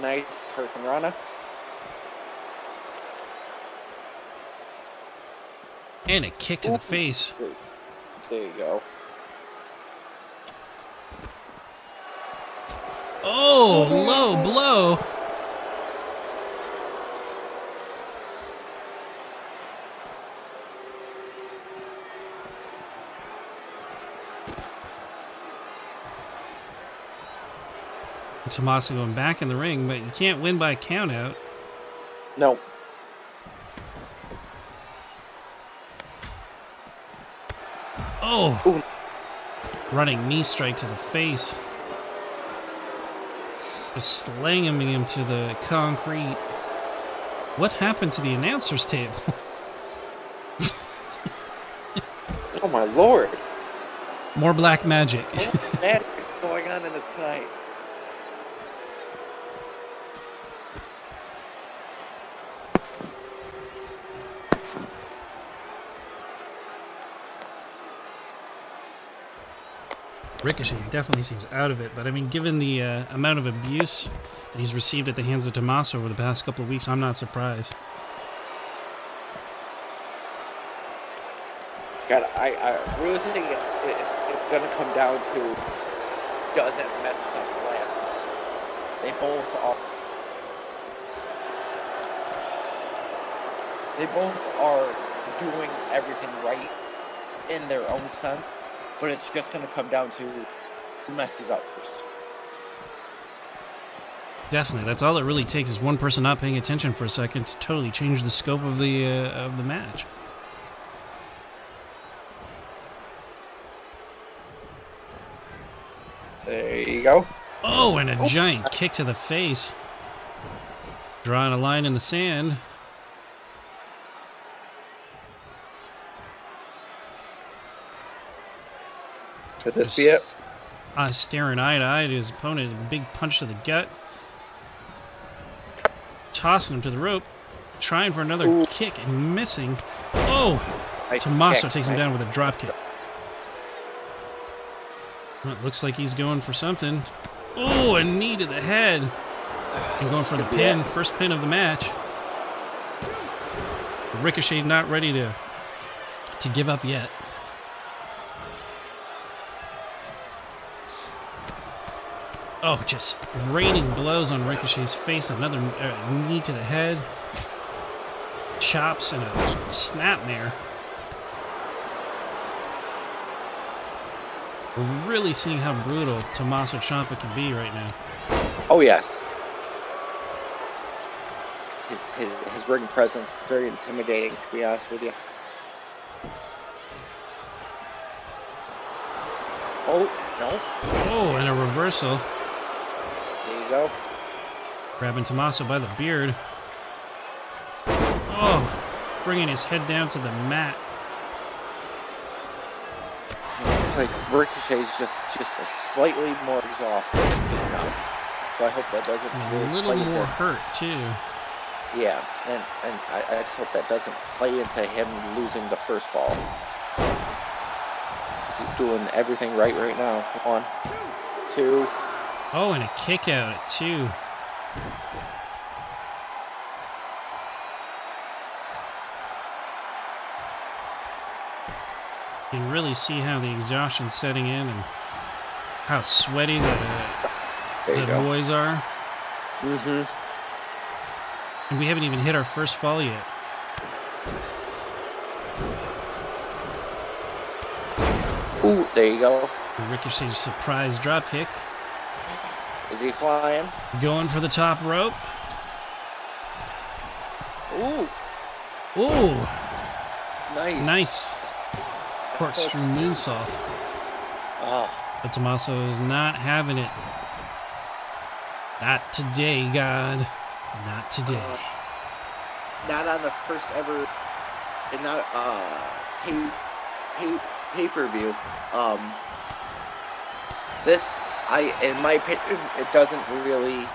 Nice Hurricane Rana. And a kick to the face. There you go. Oh, low blow. Tommaso going back in the ring, but you can't win by a count out. No. Oh! Ooh. Running knee strike to the face. Just slamming him to the concrete. What happened to the announcer's table? Oh my lord. More black magic. What's magic going on in this tonight? Ricochet definitely seems out of it, but I mean, given the amount of abuse that he's received at the hands of Tommaso over the past couple of weeks, I'm not surprised. God, I really think it's going to come down to doesn't mess up last one. They both are doing everything right in their own sense, but it's just going to come down to who messes up first. Definitely, that's all it really takes is one person not paying attention for a second to totally change the scope of the match. There you go. Oh, and a giant kick to the face. Drawing a line in the sand. Could this be it? Staring eye to eye to his opponent. A big punch to the gut. Tossing him to the rope. Trying for another kick and missing. Oh! Tommaso takes him down with a drop kick. Well, it looks like he's going for something. Oh, a knee to the head. And going for the pin. First pin of the match. Ricochet not ready to give up yet. Oh, just raining blows on Ricochet's face. Another knee to the head. Chops and a snapmare. We're really seeing how brutal Tommaso Ciampa can be right now. Oh, yes. His ring presence is very intimidating, to be honest with you. Oh, no. Oh, and a reversal. There you go. Grabbing Tommaso by the beard. Oh, bringing his head down to the mat. It seems like Ricochet's just slightly more exhausted now. So I hope that doesn't And a little more hurt, too. Yeah, and I just hope that doesn't play into him losing the first fall. Because he's doing everything right now. 1, 2. Oh, and a kick out at 2. You can really see how the exhaustion's setting in and how sweaty the boys are. Mm-hmm. And we haven't even hit our first fall yet. Ooh, there you go. Ricochet's surprise dropkick. Is he flying? Going for the top rope. Ooh. Ooh. Nice. Nice. Corkscrew moonsault. Oh. But Tommaso's not having it. Not today, God. Not today. Not on the first ever, and not pay-per-view. This, in my opinion, it doesn't really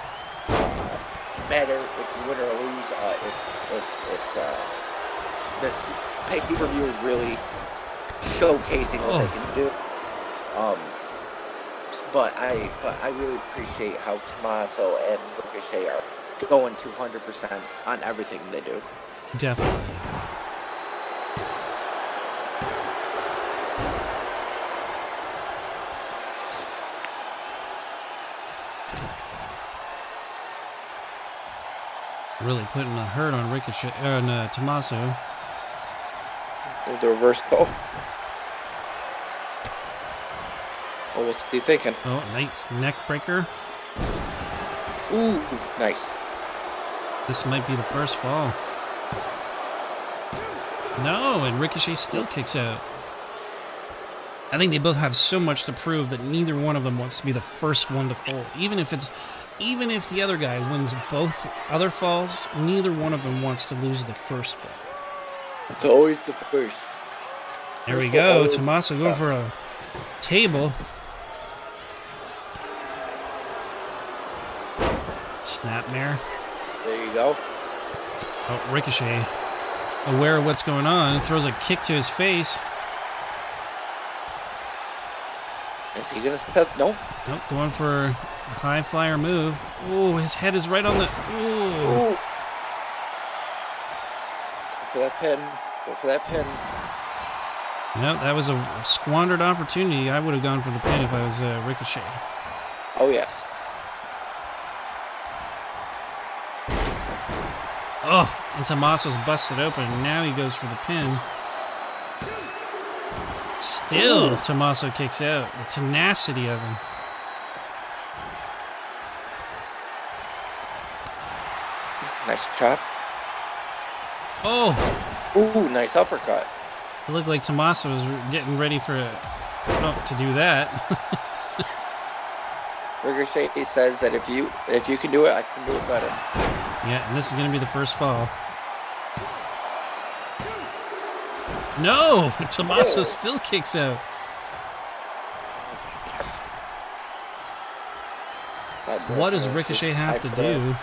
matter if you win or lose. This pay-per-view is really showcasing what they can do. But I really appreciate how Tommaso and Ricochet are going 200% on everything they do. Definitely. Really putting a hurt on Ricochet, on Tommaso. The reverse. Oh, what's he thinking? Oh, nice neck breaker. Ooh, nice. This might be the first fall. No, and Ricochet still kicks out. I think they both have so much to prove that neither one of them wants to be the first one to fall. Even if the other guy wins both other falls, neither one of them wants to lose the first fall. It's always the first. There we go. Tommaso going for a table. Snapmare. There you go. Oh, Ricochet, aware of what's going on, throws a kick to his face. Is he gonna step? Nope. Nope, going for a high flyer move. Ooh, his head is right on the. Ooh. Go for that pin. Go for that pin. Nope, that was a squandered opportunity. I would have gone for the pin if I was Ricochet. Oh, yes. Oh, and Tommaso's busted open, and now he goes for the pin. Still, Tommaso kicks out. The tenacity of him. Nice chop. Oh! Ooh, nice uppercut. It looked like Tommaso was getting ready for to do that. Ricochet says that if you can do it, I can do it better. Yeah, and this is going to be the first fall. No! Tommaso still kicks out. What does Ricochet have to do?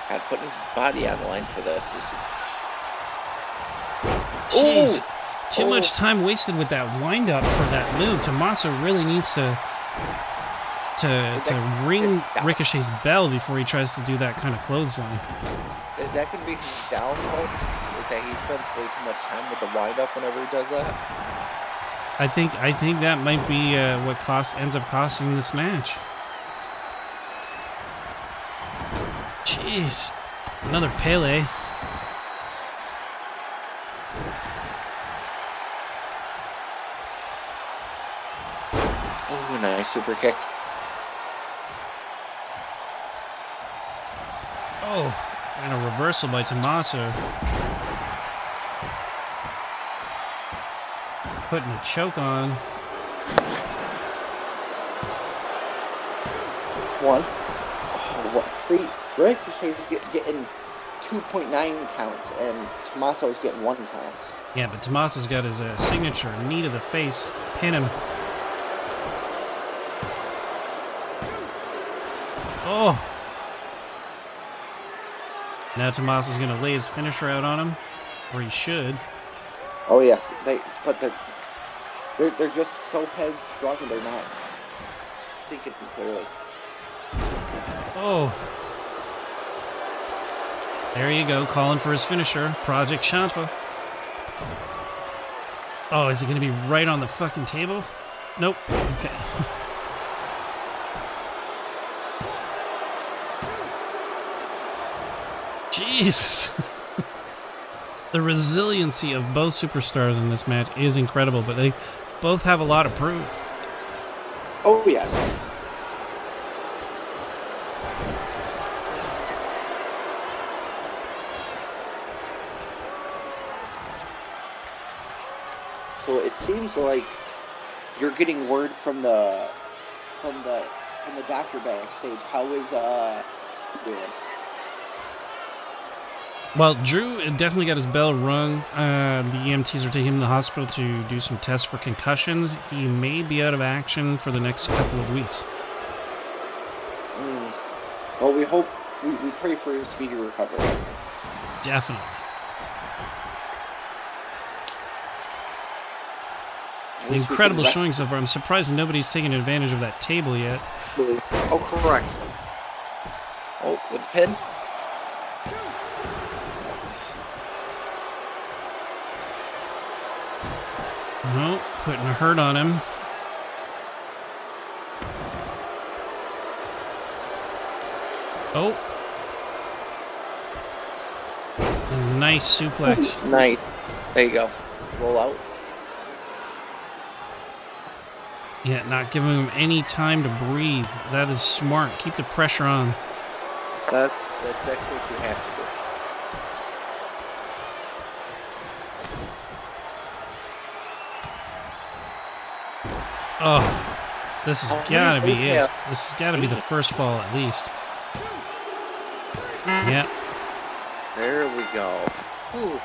God, putting his body on the line for this is... Jeez. Too much time wasted with that wind-up for that move. Tommaso really needs to ring Ricochet's bell before he tries to do that kind of clothesline. Is that going to be his downfall? Is that he spends way too much time with the wind-up whenever he does that? I think that might be what ends up costing this match. Jeez. Another Pele. Oh, nice super kick. Oh, and a reversal by Tommaso. Putting a choke on. One. Oh, what? See, Ricochet's getting 2.9 counts, and Tommaso's getting 1 counts. Yeah, but Tommaso's got his signature knee to the face. Pin him. Oh. Now Tommaso's going to lay his finisher out on him, or he should. Oh yes, they're just so headstrong and they're not thinking clearly. Oh. There you go, calling for his finisher, Project Ciampa. Oh, is it going to be right on the fucking table? Nope. Okay. Jesus. The resiliency of both superstars in this match is incredible, but they both have a lot to prove. Oh, yes. So it seems like you're getting word from the doctor backstage. How is doing? Well, Drew definitely got his bell rung. The EMTs are taking him to the hospital to do some tests for concussion. He may be out of action for the next couple of weeks. Well, we pray for his speedy recovery. Definitely. Incredible showing so far. I'm surprised nobody's taken advantage of that table yet. Oh, correct. Oh, with the pin. No, putting a hurt on him. Oh. A nice suplex. Nice. There you go. Roll out. Yeah, not giving him any time to breathe. That is smart. Keep the pressure on. That's what you have to do. Oh, this has gotta be it. This has gotta be the first fall at least. Yeah. There we go. Ooh.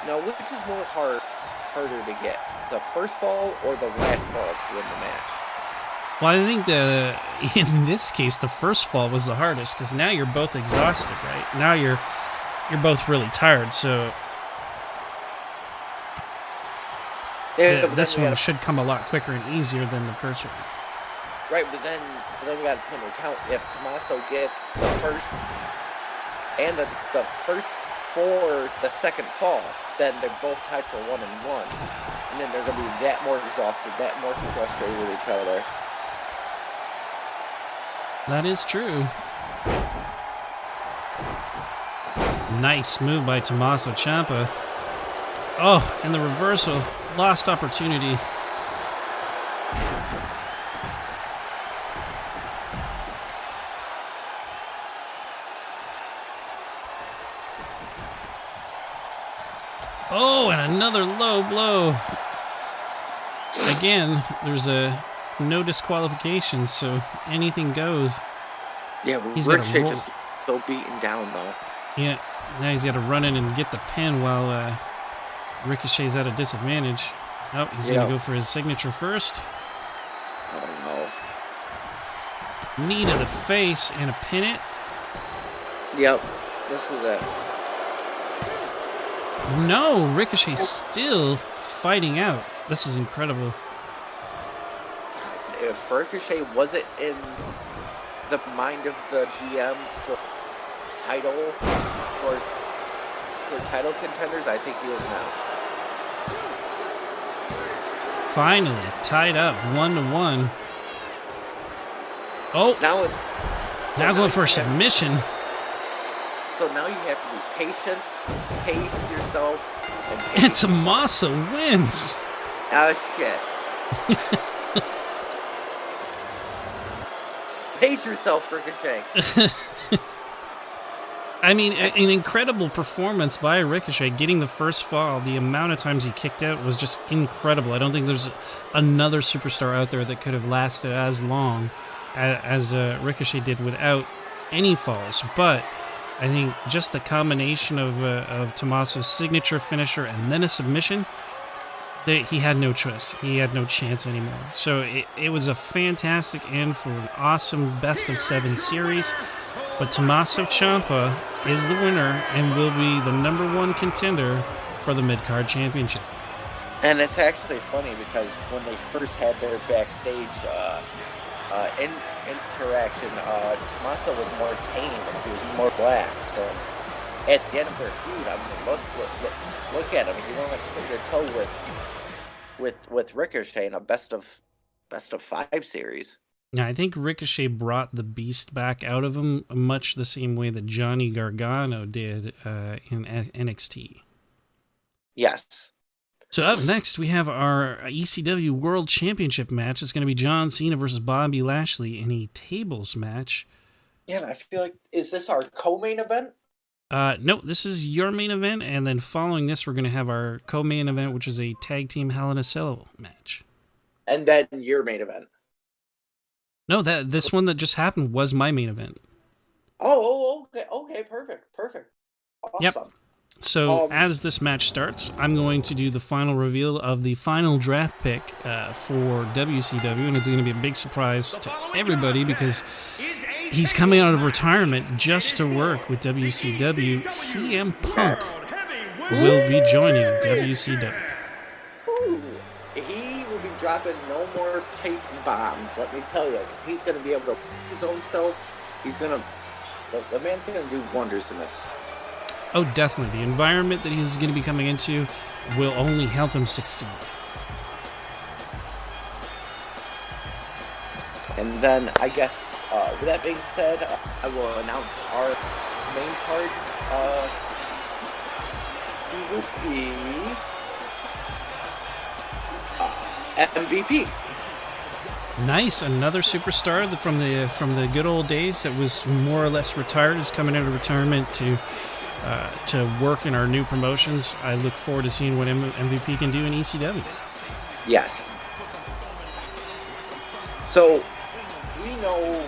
Now, which is more harder to get? The first fall or the last fall to win the match? Well, I think in this case, the first fall was the hardest because now you're both exhausted, right? Now you're both really tired, so this one should come a lot quicker and easier than the first one. Right, but then we got to take into account if Tommaso gets the first and the first for the second fall, then they're both tied for 1-1, and then they're going to be that more exhausted, that more frustrated with each other. That is true. Nice move by Tommaso Ciampa. Oh, and the reversal. Lost opportunity. Oh, and another low blow. Again, there's no disqualification, so anything goes. Yeah, Richocet just so beaten down, though. Yeah, now he's got to run in and get the pin while Ricochet's at a disadvantage. Oh, he's going to go for his signature first. Oh, no. Knee to the face and a pin it. Yep, this is it. No, Ricochet's still fighting out. This is incredible. If Ricochet wasn't in the mind of the GM for title contenders, I think he is now. Finally, tied up 1-1. Oh, so now going for a submission. So now you have to be patient, pace yourself, and Tommaso wins. Oh shit. Pace yourself, Ricochet. I mean, an incredible performance by Ricochet, getting the first fall. The amount of times he kicked out was just incredible. I don't think there's another superstar out there that could have lasted as long as Ricochet did without any falls. But I think just the combination of Tommaso's signature finisher and then a submission, he had no choice. He had no chance anymore. So it was a fantastic end for an awesome best-of-7 series. But Tommaso Ciampa is the winner and will be the #1 contender for the Mid-Card Championship. And it's actually funny because when they first had their backstage interaction, Tommaso was more tame and he was more relaxed. And at the end of their feud, I mean, look at him. He went toe-to-toe with Ricochet in a best of 5 series. Now, I think Ricochet brought the beast back out of him much the same way that Johnny Gargano did in NXT. Yes. So up next, we have our ECW World Championship match. It's going to be John Cena versus Bobby Lashley in a tables match. Yeah, and I feel like, is this our co-main event? No, this is your main event, and then following this, we're going to have our co-main event, which is a tag team Hell in a Cell match. And then your main event. No, this one that just happened was my main event. Oh, okay, perfect. Awesome. Yep. So as this match starts, I'm going to do the final reveal of the final draft pick for WCW, and it's going to be a big surprise to everybody because he's coming out of retirement just to work with WCW. CM Punk will be joining WCW. He will be dropping no more tape bombs, let me tell you. He's going to be able to his own self. The man's going to do wonders in this. Oh, definitely. The environment that he's going to be coming into will only help him succeed. And then, I guess, with that being said, I will announce our main card. He will be MVP. Nice, another superstar from the good old days that was more or less retired is coming out of retirement to work in our new promotions. I look forward to seeing what MVP can do in ECW. Yes. So we know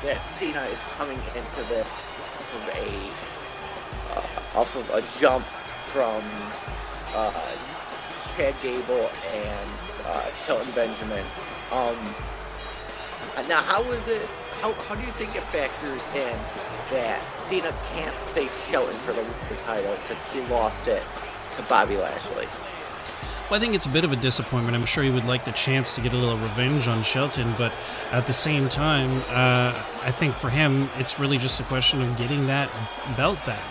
that Cena is coming into this off of a jump from Chad Gable and Shelton Benjamin. Now, how is it? How do you think it factors in that Cena can't face Shelton for the title because he lost it to Bobby Lashley? Well, I think it's a bit of a disappointment. I'm sure he would like the chance to get a little revenge on Shelton, but at the same time, I think for him, it's really just a question of getting that belt back.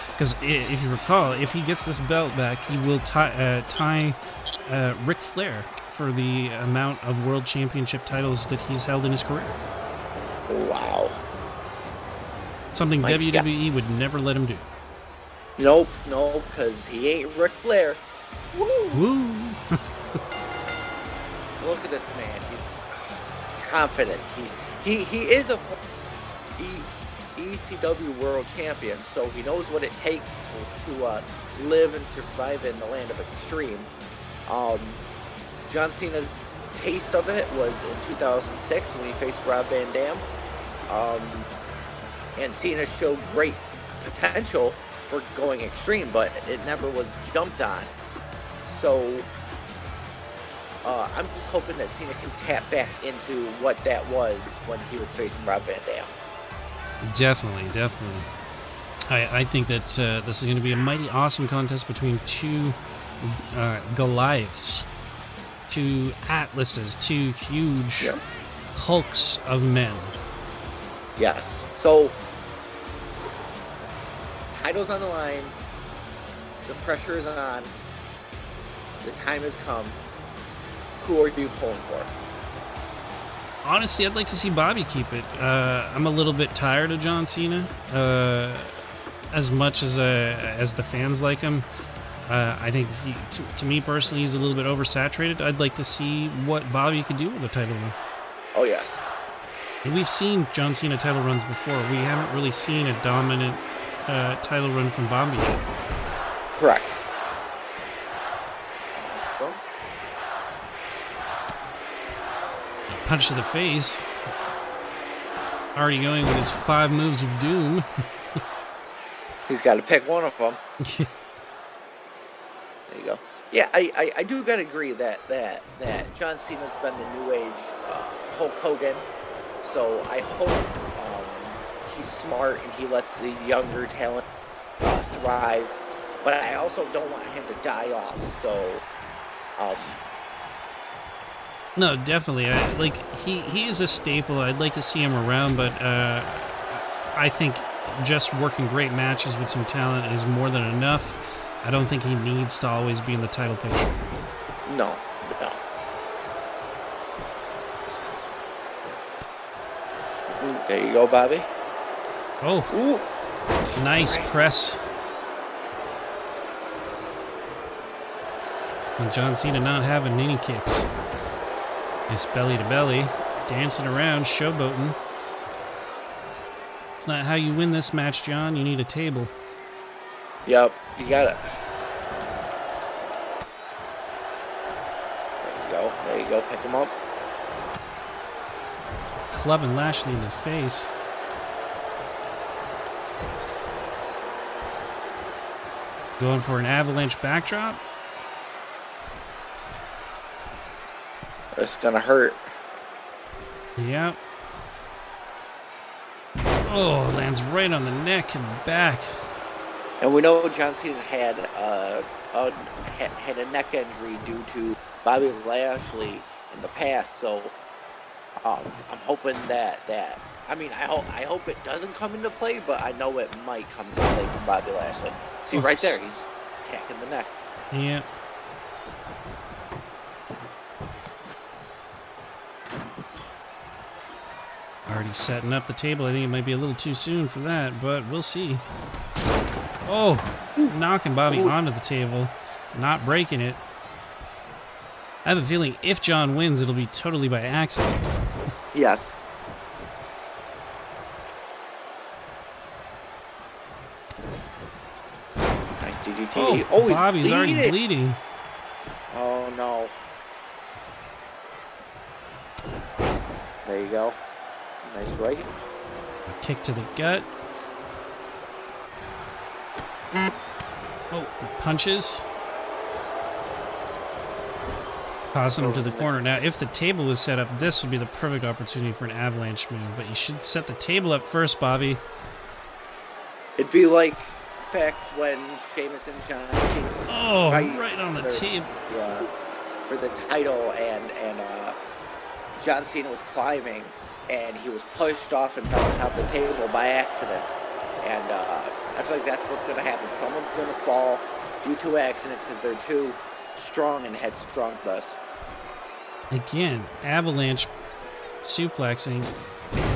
Because if you recall, if he gets this belt back, he will tie Ric Flair for the amount of World Championship titles that he's held in his career. Wow. Something WWE would never let him do. Nope, because he ain't Ric Flair. Woo! Woo! Look at this man. He's confident. He is a ECW World Champion, so he knows what it takes to live and survive in the land of extreme. John Cena's taste of it was in 2006 when he faced Rob Van Dam. And Cena showed great potential for going extreme, but it never was jumped on. So I'm just hoping that Cena can tap back into what that was when he was facing Rob Van Dam. Definitely. I think that this is going to be a mighty awesome contest between two Goliaths, two Atlases, two huge hulks of men. Yes. So, title's on the line. The pressure is on. The time has come. Who are you pulling for? Honestly, I'd like to see Bobby keep it. I'm a little bit tired of John Cena. As much as the fans like him, I think to me personally, he's a little bit oversaturated. I'd like to see what Bobby could do with a title run. Oh, yes. And we've seen John Cena title runs before. We haven't really seen a dominant title run from Bobby yet. Correct. Punch to the face. Already going with his 5 moves of doom. He's got to pick one of them. There you go. Yeah, I do gotta agree that John Cena's been the new age Hulk Hogan. So I hope he's smart and he lets the younger talent thrive. But I also don't want him to die off. So. No, definitely. He is a staple. I'd like to see him around, but I think just working great matches with some talent is more than enough. I don't think he needs to always be in the title picture. No. There you go, Bobby. Oh, ooh. Nice press. And John Cena not having any kicks. Nice belly to belly, dancing around, showboating. It's not how you win this match, John. You need a table. Yep, you got it. There you go. Pick him up. Clubbing Lashley in the face. Going for an avalanche backdrop. It's gonna hurt. Yep. Oh, lands right on the neck and the back. And we know John Cena had a neck injury due to Bobby Lashley in the past. So I'm hoping that I hope it doesn't come into play, but I know it might come into play from Bobby Lashley. See right there, he's attacking the neck. Yep. Already setting up the table. I think it might be a little too soon for that, but we'll see. Oh, knocking Bobby onto the table, not breaking it. I have a feeling if John wins, it'll be totally by accident. Yes. Nice DDT. Oh, Bobby's already bleeding. Oh, no. There you go. Nice right. Kick to the gut. Oh, punches. Toss him to the corner. Now, if the table was set up, this would be the perfect opportunity for an avalanche move. But you should set the table up first, Bobby. It'd be like back when Sheamus and John Cena. Oh, right on the table. Yeah, for the title, and John Cena was climbing, and he was pushed off and fell on top of the table by accident. And I feel like that's what's going to happen. Someone's going to fall due to accident because they're too strong and headstrong thus. Again, avalanche suplexing.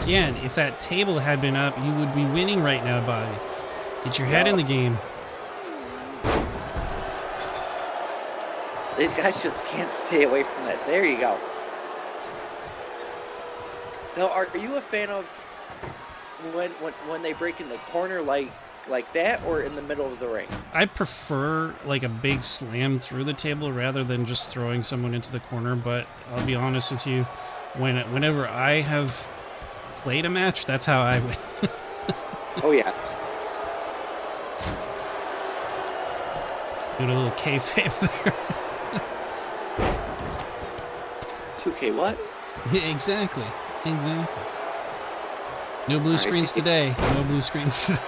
Again, if that table had been up, you would be winning right now, Bobby. Get your head in the game. These guys just can't stay away from that. There you go. Now, are you a fan of when they break in the corner like that, or in the middle of the ring? I prefer like a big slam through the table rather than just throwing someone into the corner, but I'll be honest with you, whenever I have played a match, that's how I win. Oh, yeah. Doing a little kayfabe there. 2K what? Exactly. No blue screens today. No blue screens today.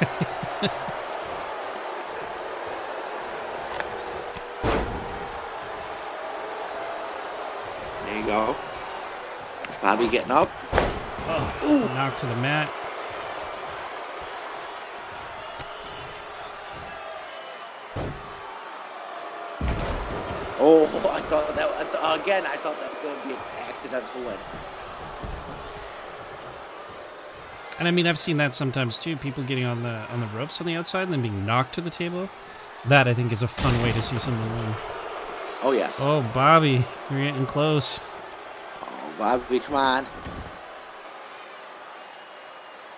There you go. Bobby getting up. Oh, knocked to the mat. Oh, I thought that was going to be an accidental win. And I mean, I've seen that sometimes too. People getting on the ropes on the outside and then being knocked to the table. That I think is a fun way to see someone win. Oh yes. Oh, Bobby, you're getting close. Oh, Bobby, come on.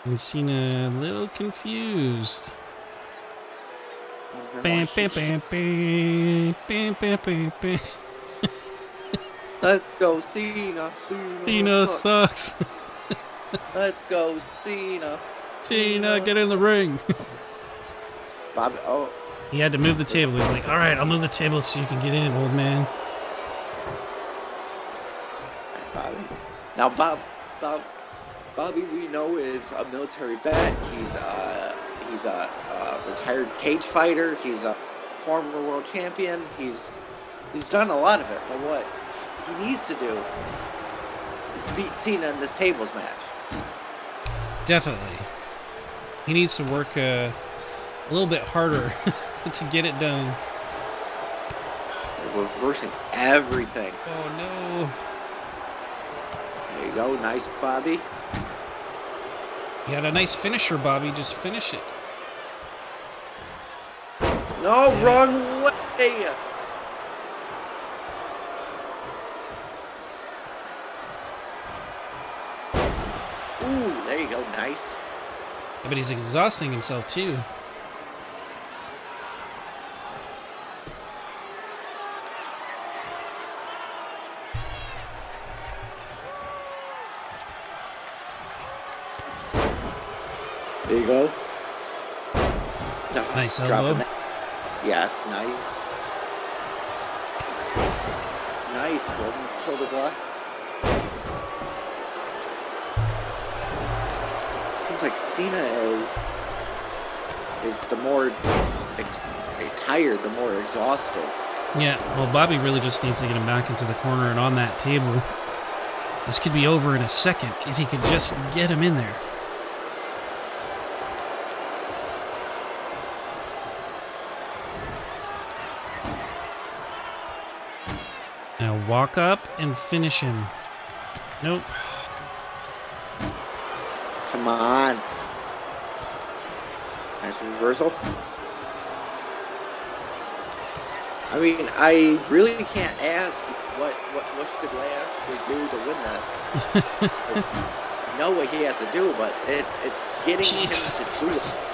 And Cena a little confused. Bam, bam, bam, bam, bam, bam, bam, bam. Let's go, Cena. Cena sucks. Let's go, Cena. Cena, get in the ring. Bobby, oh. He had to move the table. He's like, all right, I'll move the table so you can get in, old man. Bobby. Now, Bobby, we know, is a military vet. He's a retired cage fighter. He's a former world champion. He's done a lot of it. But what he needs to do is beat Cena in this tables match. Definitely. He needs to work a little bit harder to get it done. They're reversing everything. Oh, no. There you go. Nice, Bobby. You had a nice finisher, Bobby. Just finish it. No, yeah. Wrong way. Ooh, there you go. Nice. Yeah, but he's exhausting himself, too. There you go. Nice elbow. Yes, nice. Nice one. Shoulder block. Seems like Cena is the more tired, the more exhausted. Yeah, well, Bobby really just needs to get him back into the corner and on that table. This could be over in a second if he could just get him in there. Now walk up and finish him. Nope. Come on. Nice reversal. I mean, I really can't ask what should Lashley do to win this? I know what he has to do, but it's getting Jesus him to do Christ. it.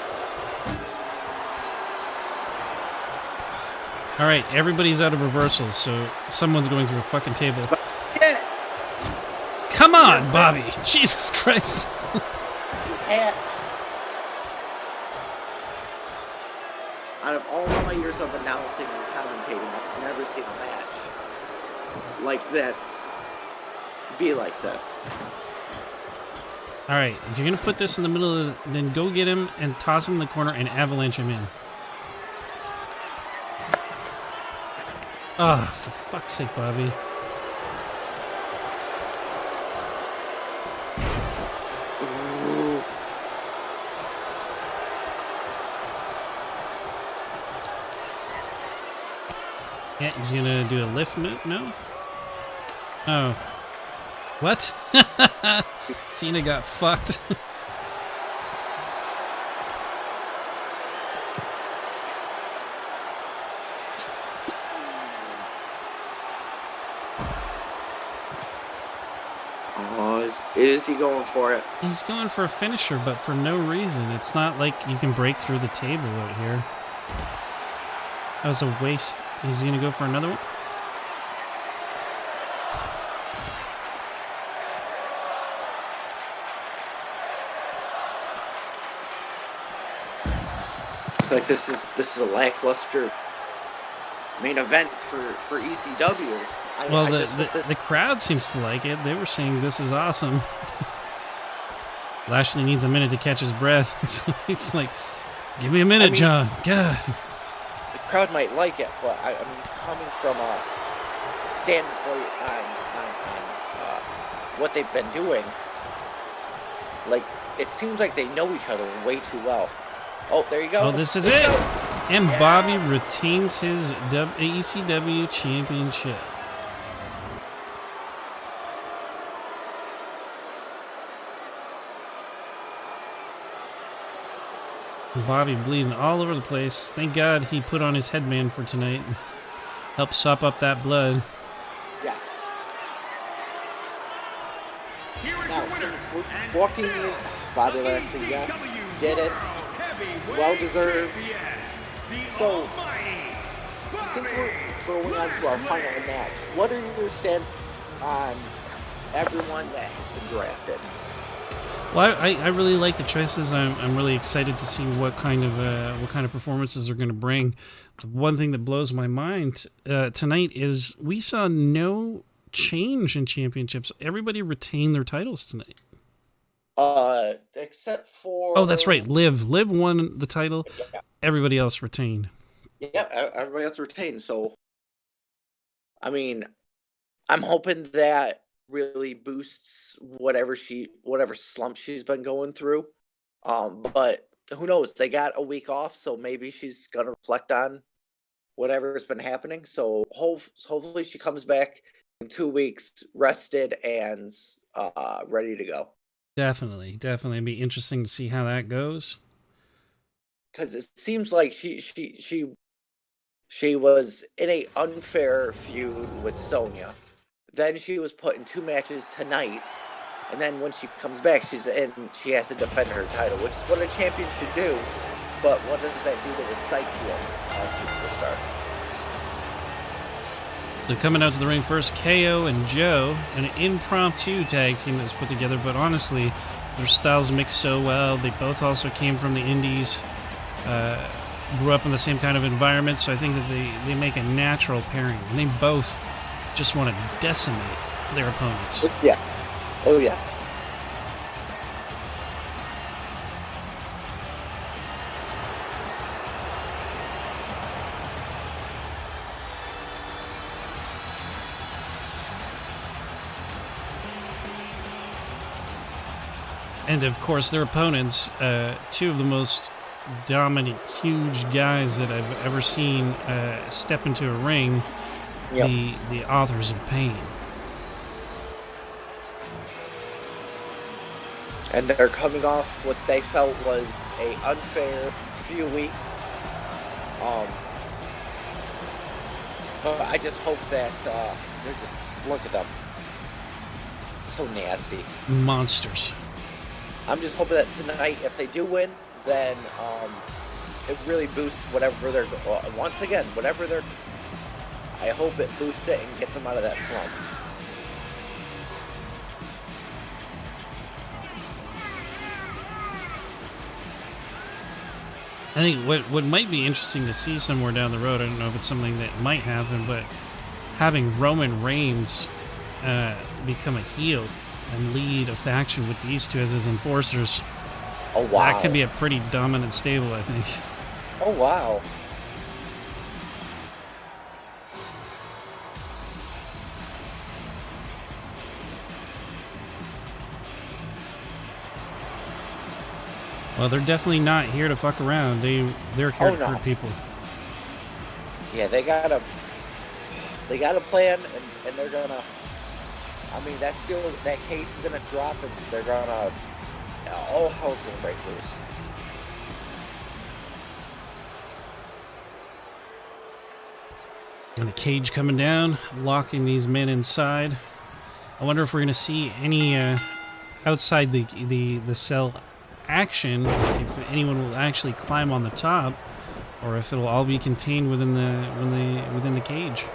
All right, everybody's out of reversals, so someone's going through a fucking table. Yeah. Come on, Bobby. Jesus Christ. Out of all my years of announcing and commentating, I've never seen a match like this be like this. All right, if you're going to put this in the middle of the, then go get him and toss him in the corner and avalanche him in. Oh, for fuck's sake, Bobby. Ooh. Yeah, he's going to do a lift move? No? Oh. What? Cena got fucked. Oh, is he going for it? He's going for a finisher, but for no reason. It's not like you can break through the table out here. That was a waste. Is he going to go for another one? Like this is a lackluster main event for ECW. Well, the crowd seems to like it. They were saying this is awesome. Lashley needs a minute to catch his breath. So he's like, give me a minute, John. God. The crowd might like it, but I mean, coming from a standpoint on what they've been doing, like it seems like they know each other way too well. Oh, there you go. Oh, this is it. And yeah. Bobby retains his ECW championship. Bobby bleeding all over the place. Thank God he put on his headband for tonight. Help sop up that blood. Yes. Now, walking in, Bobby Lashley, yes, did it. Well deserved. So, since we're going on to our final match, what are your stand on everyone that has been drafted? Well, I really like the choices. I'm really excited to see what kind of performances are going to bring. The one thing that blows my mind tonight is we saw no change in championships. Everybody retained their titles tonight. Except for... Oh, that's right. Liv won the title. Yeah. Everybody else retained. Yeah, everybody else retained. So, I mean, I'm hoping that really boosts whatever slump she's been going through. But who knows? They got a week off, so maybe she's gonna reflect on whatever's been happening. So hopefully she comes back in 2 weeks, rested and ready to go. Definitely. It'd be interesting to see how that goes. Because it seems like she was in a unfair feud with Sonya. Then she was put in 2 matches tonight, and then when she comes back, she has to defend her title, which is what a champion should do. But what does that do to the psyche of a superstar? So coming out to the ring first, KO&Joe, an impromptu tag team that was put together, but honestly, their styles mix so well. They both also came from the indies, grew up in the same kind of environment, so I think that they make a natural pairing, and they both just want to decimate their opponents. Yeah. Oh, yes. And of course, their opponents, 2 of the most dominant, huge guys that I've ever seen step into a ring. Yep. The authors of pain. And they're coming off what they felt was a unfair few weeks. But I just hope that they're just, look at them. So nasty. Monsters. I'm just hoping that tonight, if they do win, then it really boosts whatever they're, once again, whatever they're, I hope it boosts it and gets them out of that slump. I think what might be interesting to see somewhere down the road, I don't know if it's something that might happen, but having Roman Reigns become a heel and lead a faction with these two as his enforcers. Oh, wow. That could be a pretty dominant stable, I think. Oh, wow. Well, they're definitely not here to fuck around. They're here to hurt people. Yeah, they got a plan, and they're gonna. I mean, that cage is gonna drop, and they're gonna. All hell's gonna break loose. And the cage coming down, locking these men inside. I wonder if we're gonna see any outside the cell action, if anyone will actually climb on the top, or if it'll all be contained within the cage.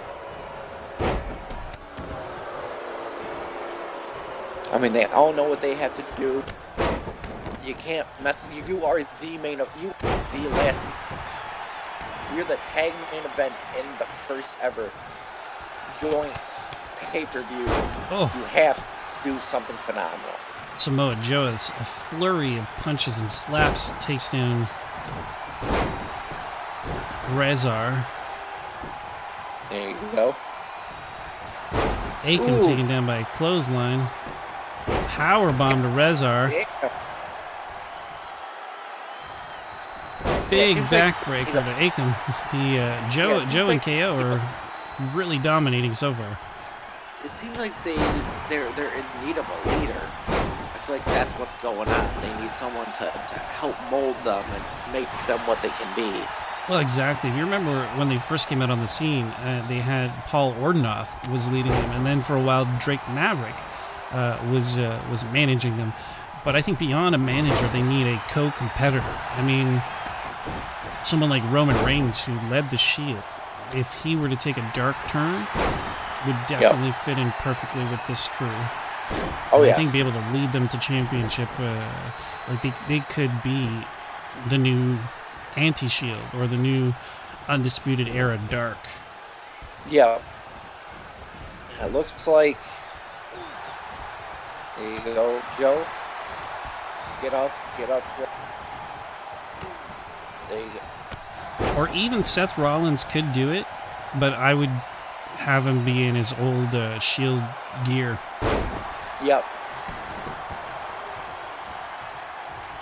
I mean, they all know what they have to do. You can't mess. You are the main of you. The last match. You're the tag main event in the first ever joint pay-per-view. Oh. You have to do something phenomenal. Samoa Joe, it's a flurry of punches and slaps, takes down Rezar. There you go. Aiken taken down by a clothesline. Powerbomb to Rezar. Yeah. Big backbreaker to Aiken. The Joe and KO are really dominating so far. It seems like they're in need of a leader. I feel like that's what's going on. They need someone to help mold them and make them what they can be. Well, exactly. If you remember when they first came out on the scene, they had Paul Ordenoff was leading them, and then for a while Drake Maverick was managing them. But I think beyond a manager, they need a co-competitor. I mean, someone like Roman Reigns, who led the Shield, if he were to take a dark turn, would definitely fit in perfectly with this crew. Oh, I yes. think be able to lead them to championship. Like they could be the new anti-Shield or the new Undisputed Era Dark. Yeah. It looks like. There you go, Joe. Just get up, Joe. There you go. Or even Seth Rollins could do it, but I would have him be in his old Shield gear. Yep.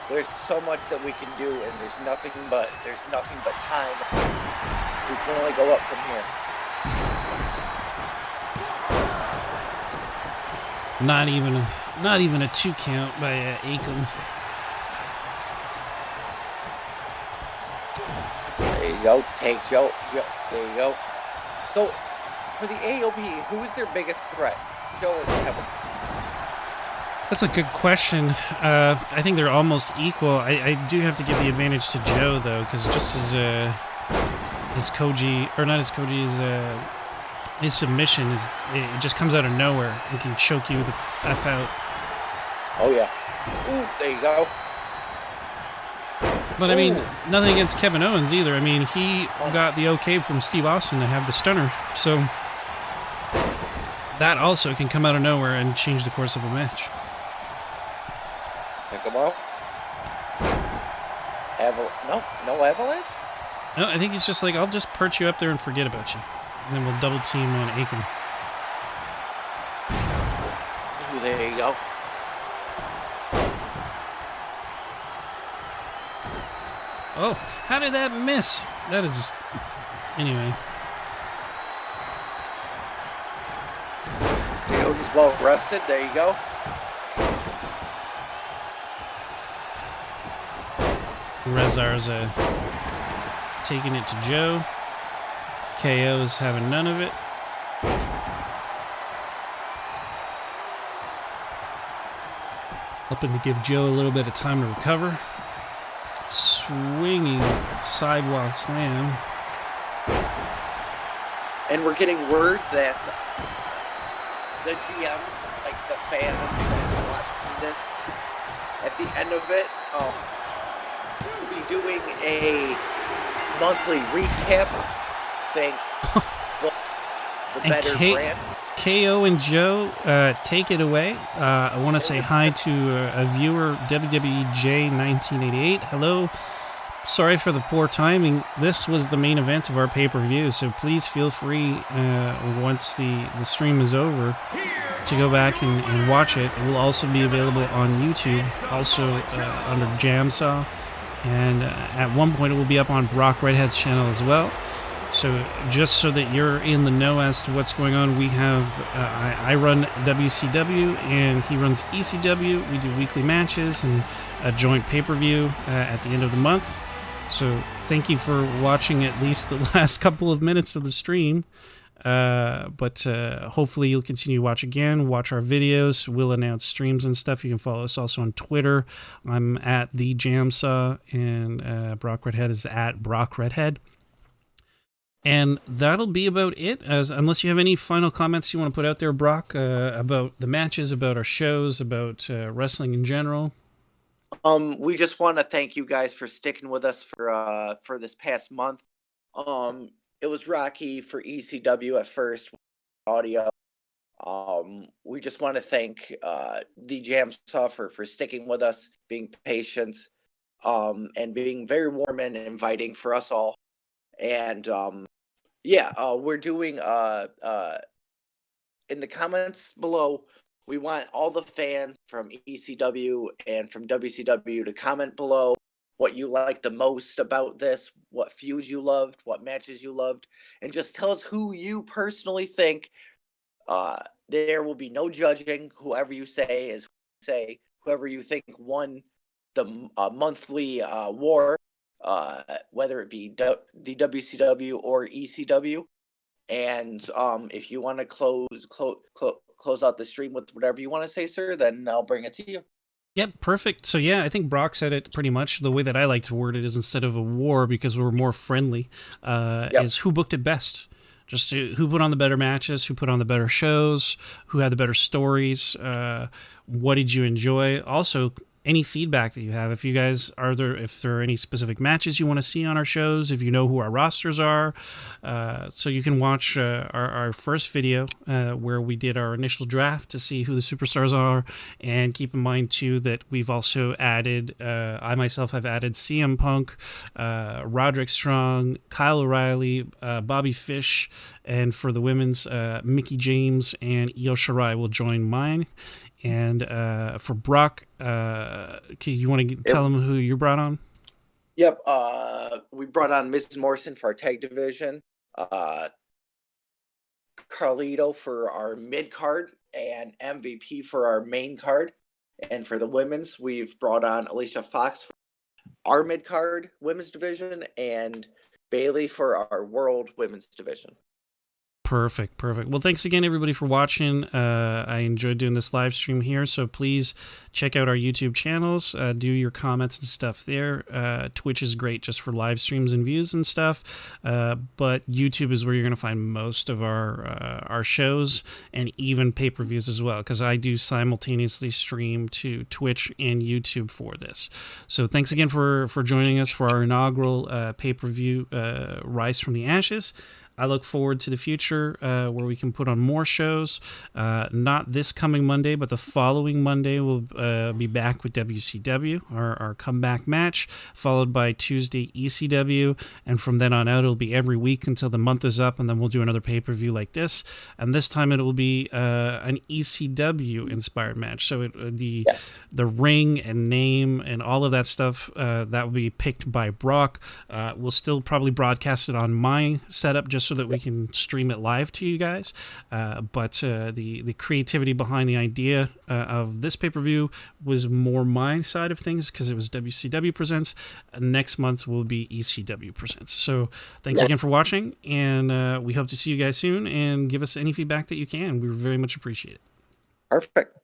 There's so much that we can do, and there's nothing but time. We can only go up from here. Not even a 2 count by Aiken. There you go. Take Joe. There you go. So, for the AOP, who is their biggest threat? Joe or Kevin? That's a good question. I think they're almost equal. I do have to give the advantage to Joe, though, because just his submission it just comes out of nowhere and can choke you the F out. Oh, yeah. Ooh, there you go. But, I mean, nothing against Kevin Owens either. I mean, he got the okay from Steve Austin to have the stunner, so that also can come out of nowhere and change the course of a match. Pick him up. No avalanche? No, I think he's just like, I'll just perch you up there and forget about you. And then we'll double team on Aiken. Ooh, there you go. Oh, how did that miss? That is just... Anyway. He's well rested. There you go. Rezar's taking it to Joe. KO's having none of it. Hoping to give Joe a little bit of time to recover. Swinging sidewalk slam. And we're getting word that the GMs, like the fans that watching this, at the end of it, we'll be doing a monthly recap thing. The better brand. KO&Joe, take it away. I want to say hi to a viewer, WWJ1988. Hello. Sorry for the poor timing. This was the main event of our pay-per-view, so please feel free, once the stream is over, to go back and watch it. It will also be available on YouTube, also under JamSaw. And at one point, it will be up on Redhead's channel as well. So just so that you're in the know as to what's going on, we have, I run WCW and he runs ECW. We do weekly matches and a joint pay-per-view at the end of the month. So thank you for watching at least the last couple of minutes of the stream. But hopefully you'll continue to watch again, watch our videos. We'll announce streams and stuff. You can follow us also on Twitter. I'm at the JamSaw, and Brock Redhead is at Brock Redhead. And that'll be about it, unless you have any final comments you want to put out there, Brock, about the matches, about our shows, about wrestling in general. We just want to thank you guys for sticking with us for this past month. It was rocky for ECW at first, audio. We just want to thank the JamSaw for sticking with us, being patient, and being very warm and inviting for us all. And we're doing in the comments below, we want all the fans from ECW and from WCW to comment below what you liked the most about this, what feuds you loved, what matches you loved, and just tell us who you personally think. There will be no judging. Whoever you say is say. Whoever you think won the monthly war, whether it be the WCW or ECW. And if you want to close out the stream with whatever you want to say, sir, then I'll bring it to you. Yep, perfect. So yeah, I think Brock said it pretty much. The way that I like to word it is, instead of a war, because we're more friendly, is who booked it best. Just who put on the better matches, who put on the better shows, who had the better stories, what did you enjoy? Also, any feedback that you have. If you guys if there are any specific matches you want to see on our shows, if you know who our rosters are, so you can watch our first video where we did our initial draft to see who the superstars are. And keep in mind too that we've also added, I myself have added CM Punk, Roderick Strong, Kyle O'Reilly, Bobby Fish, and for the women's, Mickie James and Io Shirai will join mine. And for Brock, you want to tell them who you brought on? Yep. We brought on Ms. Morrison for our tag division, Carlito for our mid card, and MVP for our main card. And for the women's, we've brought on Alicia Fox for our mid card women's division, and Bailey for our world women's division. Perfect. Well, thanks again, everybody, for watching. I enjoyed doing this live stream here, so please check out our YouTube channels. Do your comments and stuff there. Twitch is great just for live streams and views and stuff, but YouTube is where you're going to find most of our shows and even pay-per-views as well, because I do simultaneously stream to Twitch and YouTube for this. So thanks again for joining us for our inaugural pay-per-view, Rise from the Ashes. I look forward to the future where we can put on more shows. Not this coming Monday, but the following Monday we'll be back with WCW, our comeback match, followed by Tuesday ECW, and from then on out it'll be every week until the month is up, and then we'll do another pay-per-view like this. And this time it will be an ECW inspired match. So the ring and name and all of that stuff that will be picked by Brock. We'll still probably broadcast it on my setup just so that we can stream it live to you guys. But the creativity behind the idea of this pay-per-view was more my side of things, because it was WCW Presents. Next month will be ECW Presents. So thanks again for watching, and we hope to see you guys soon, and give us any feedback that you can. We very much appreciate it. Perfect.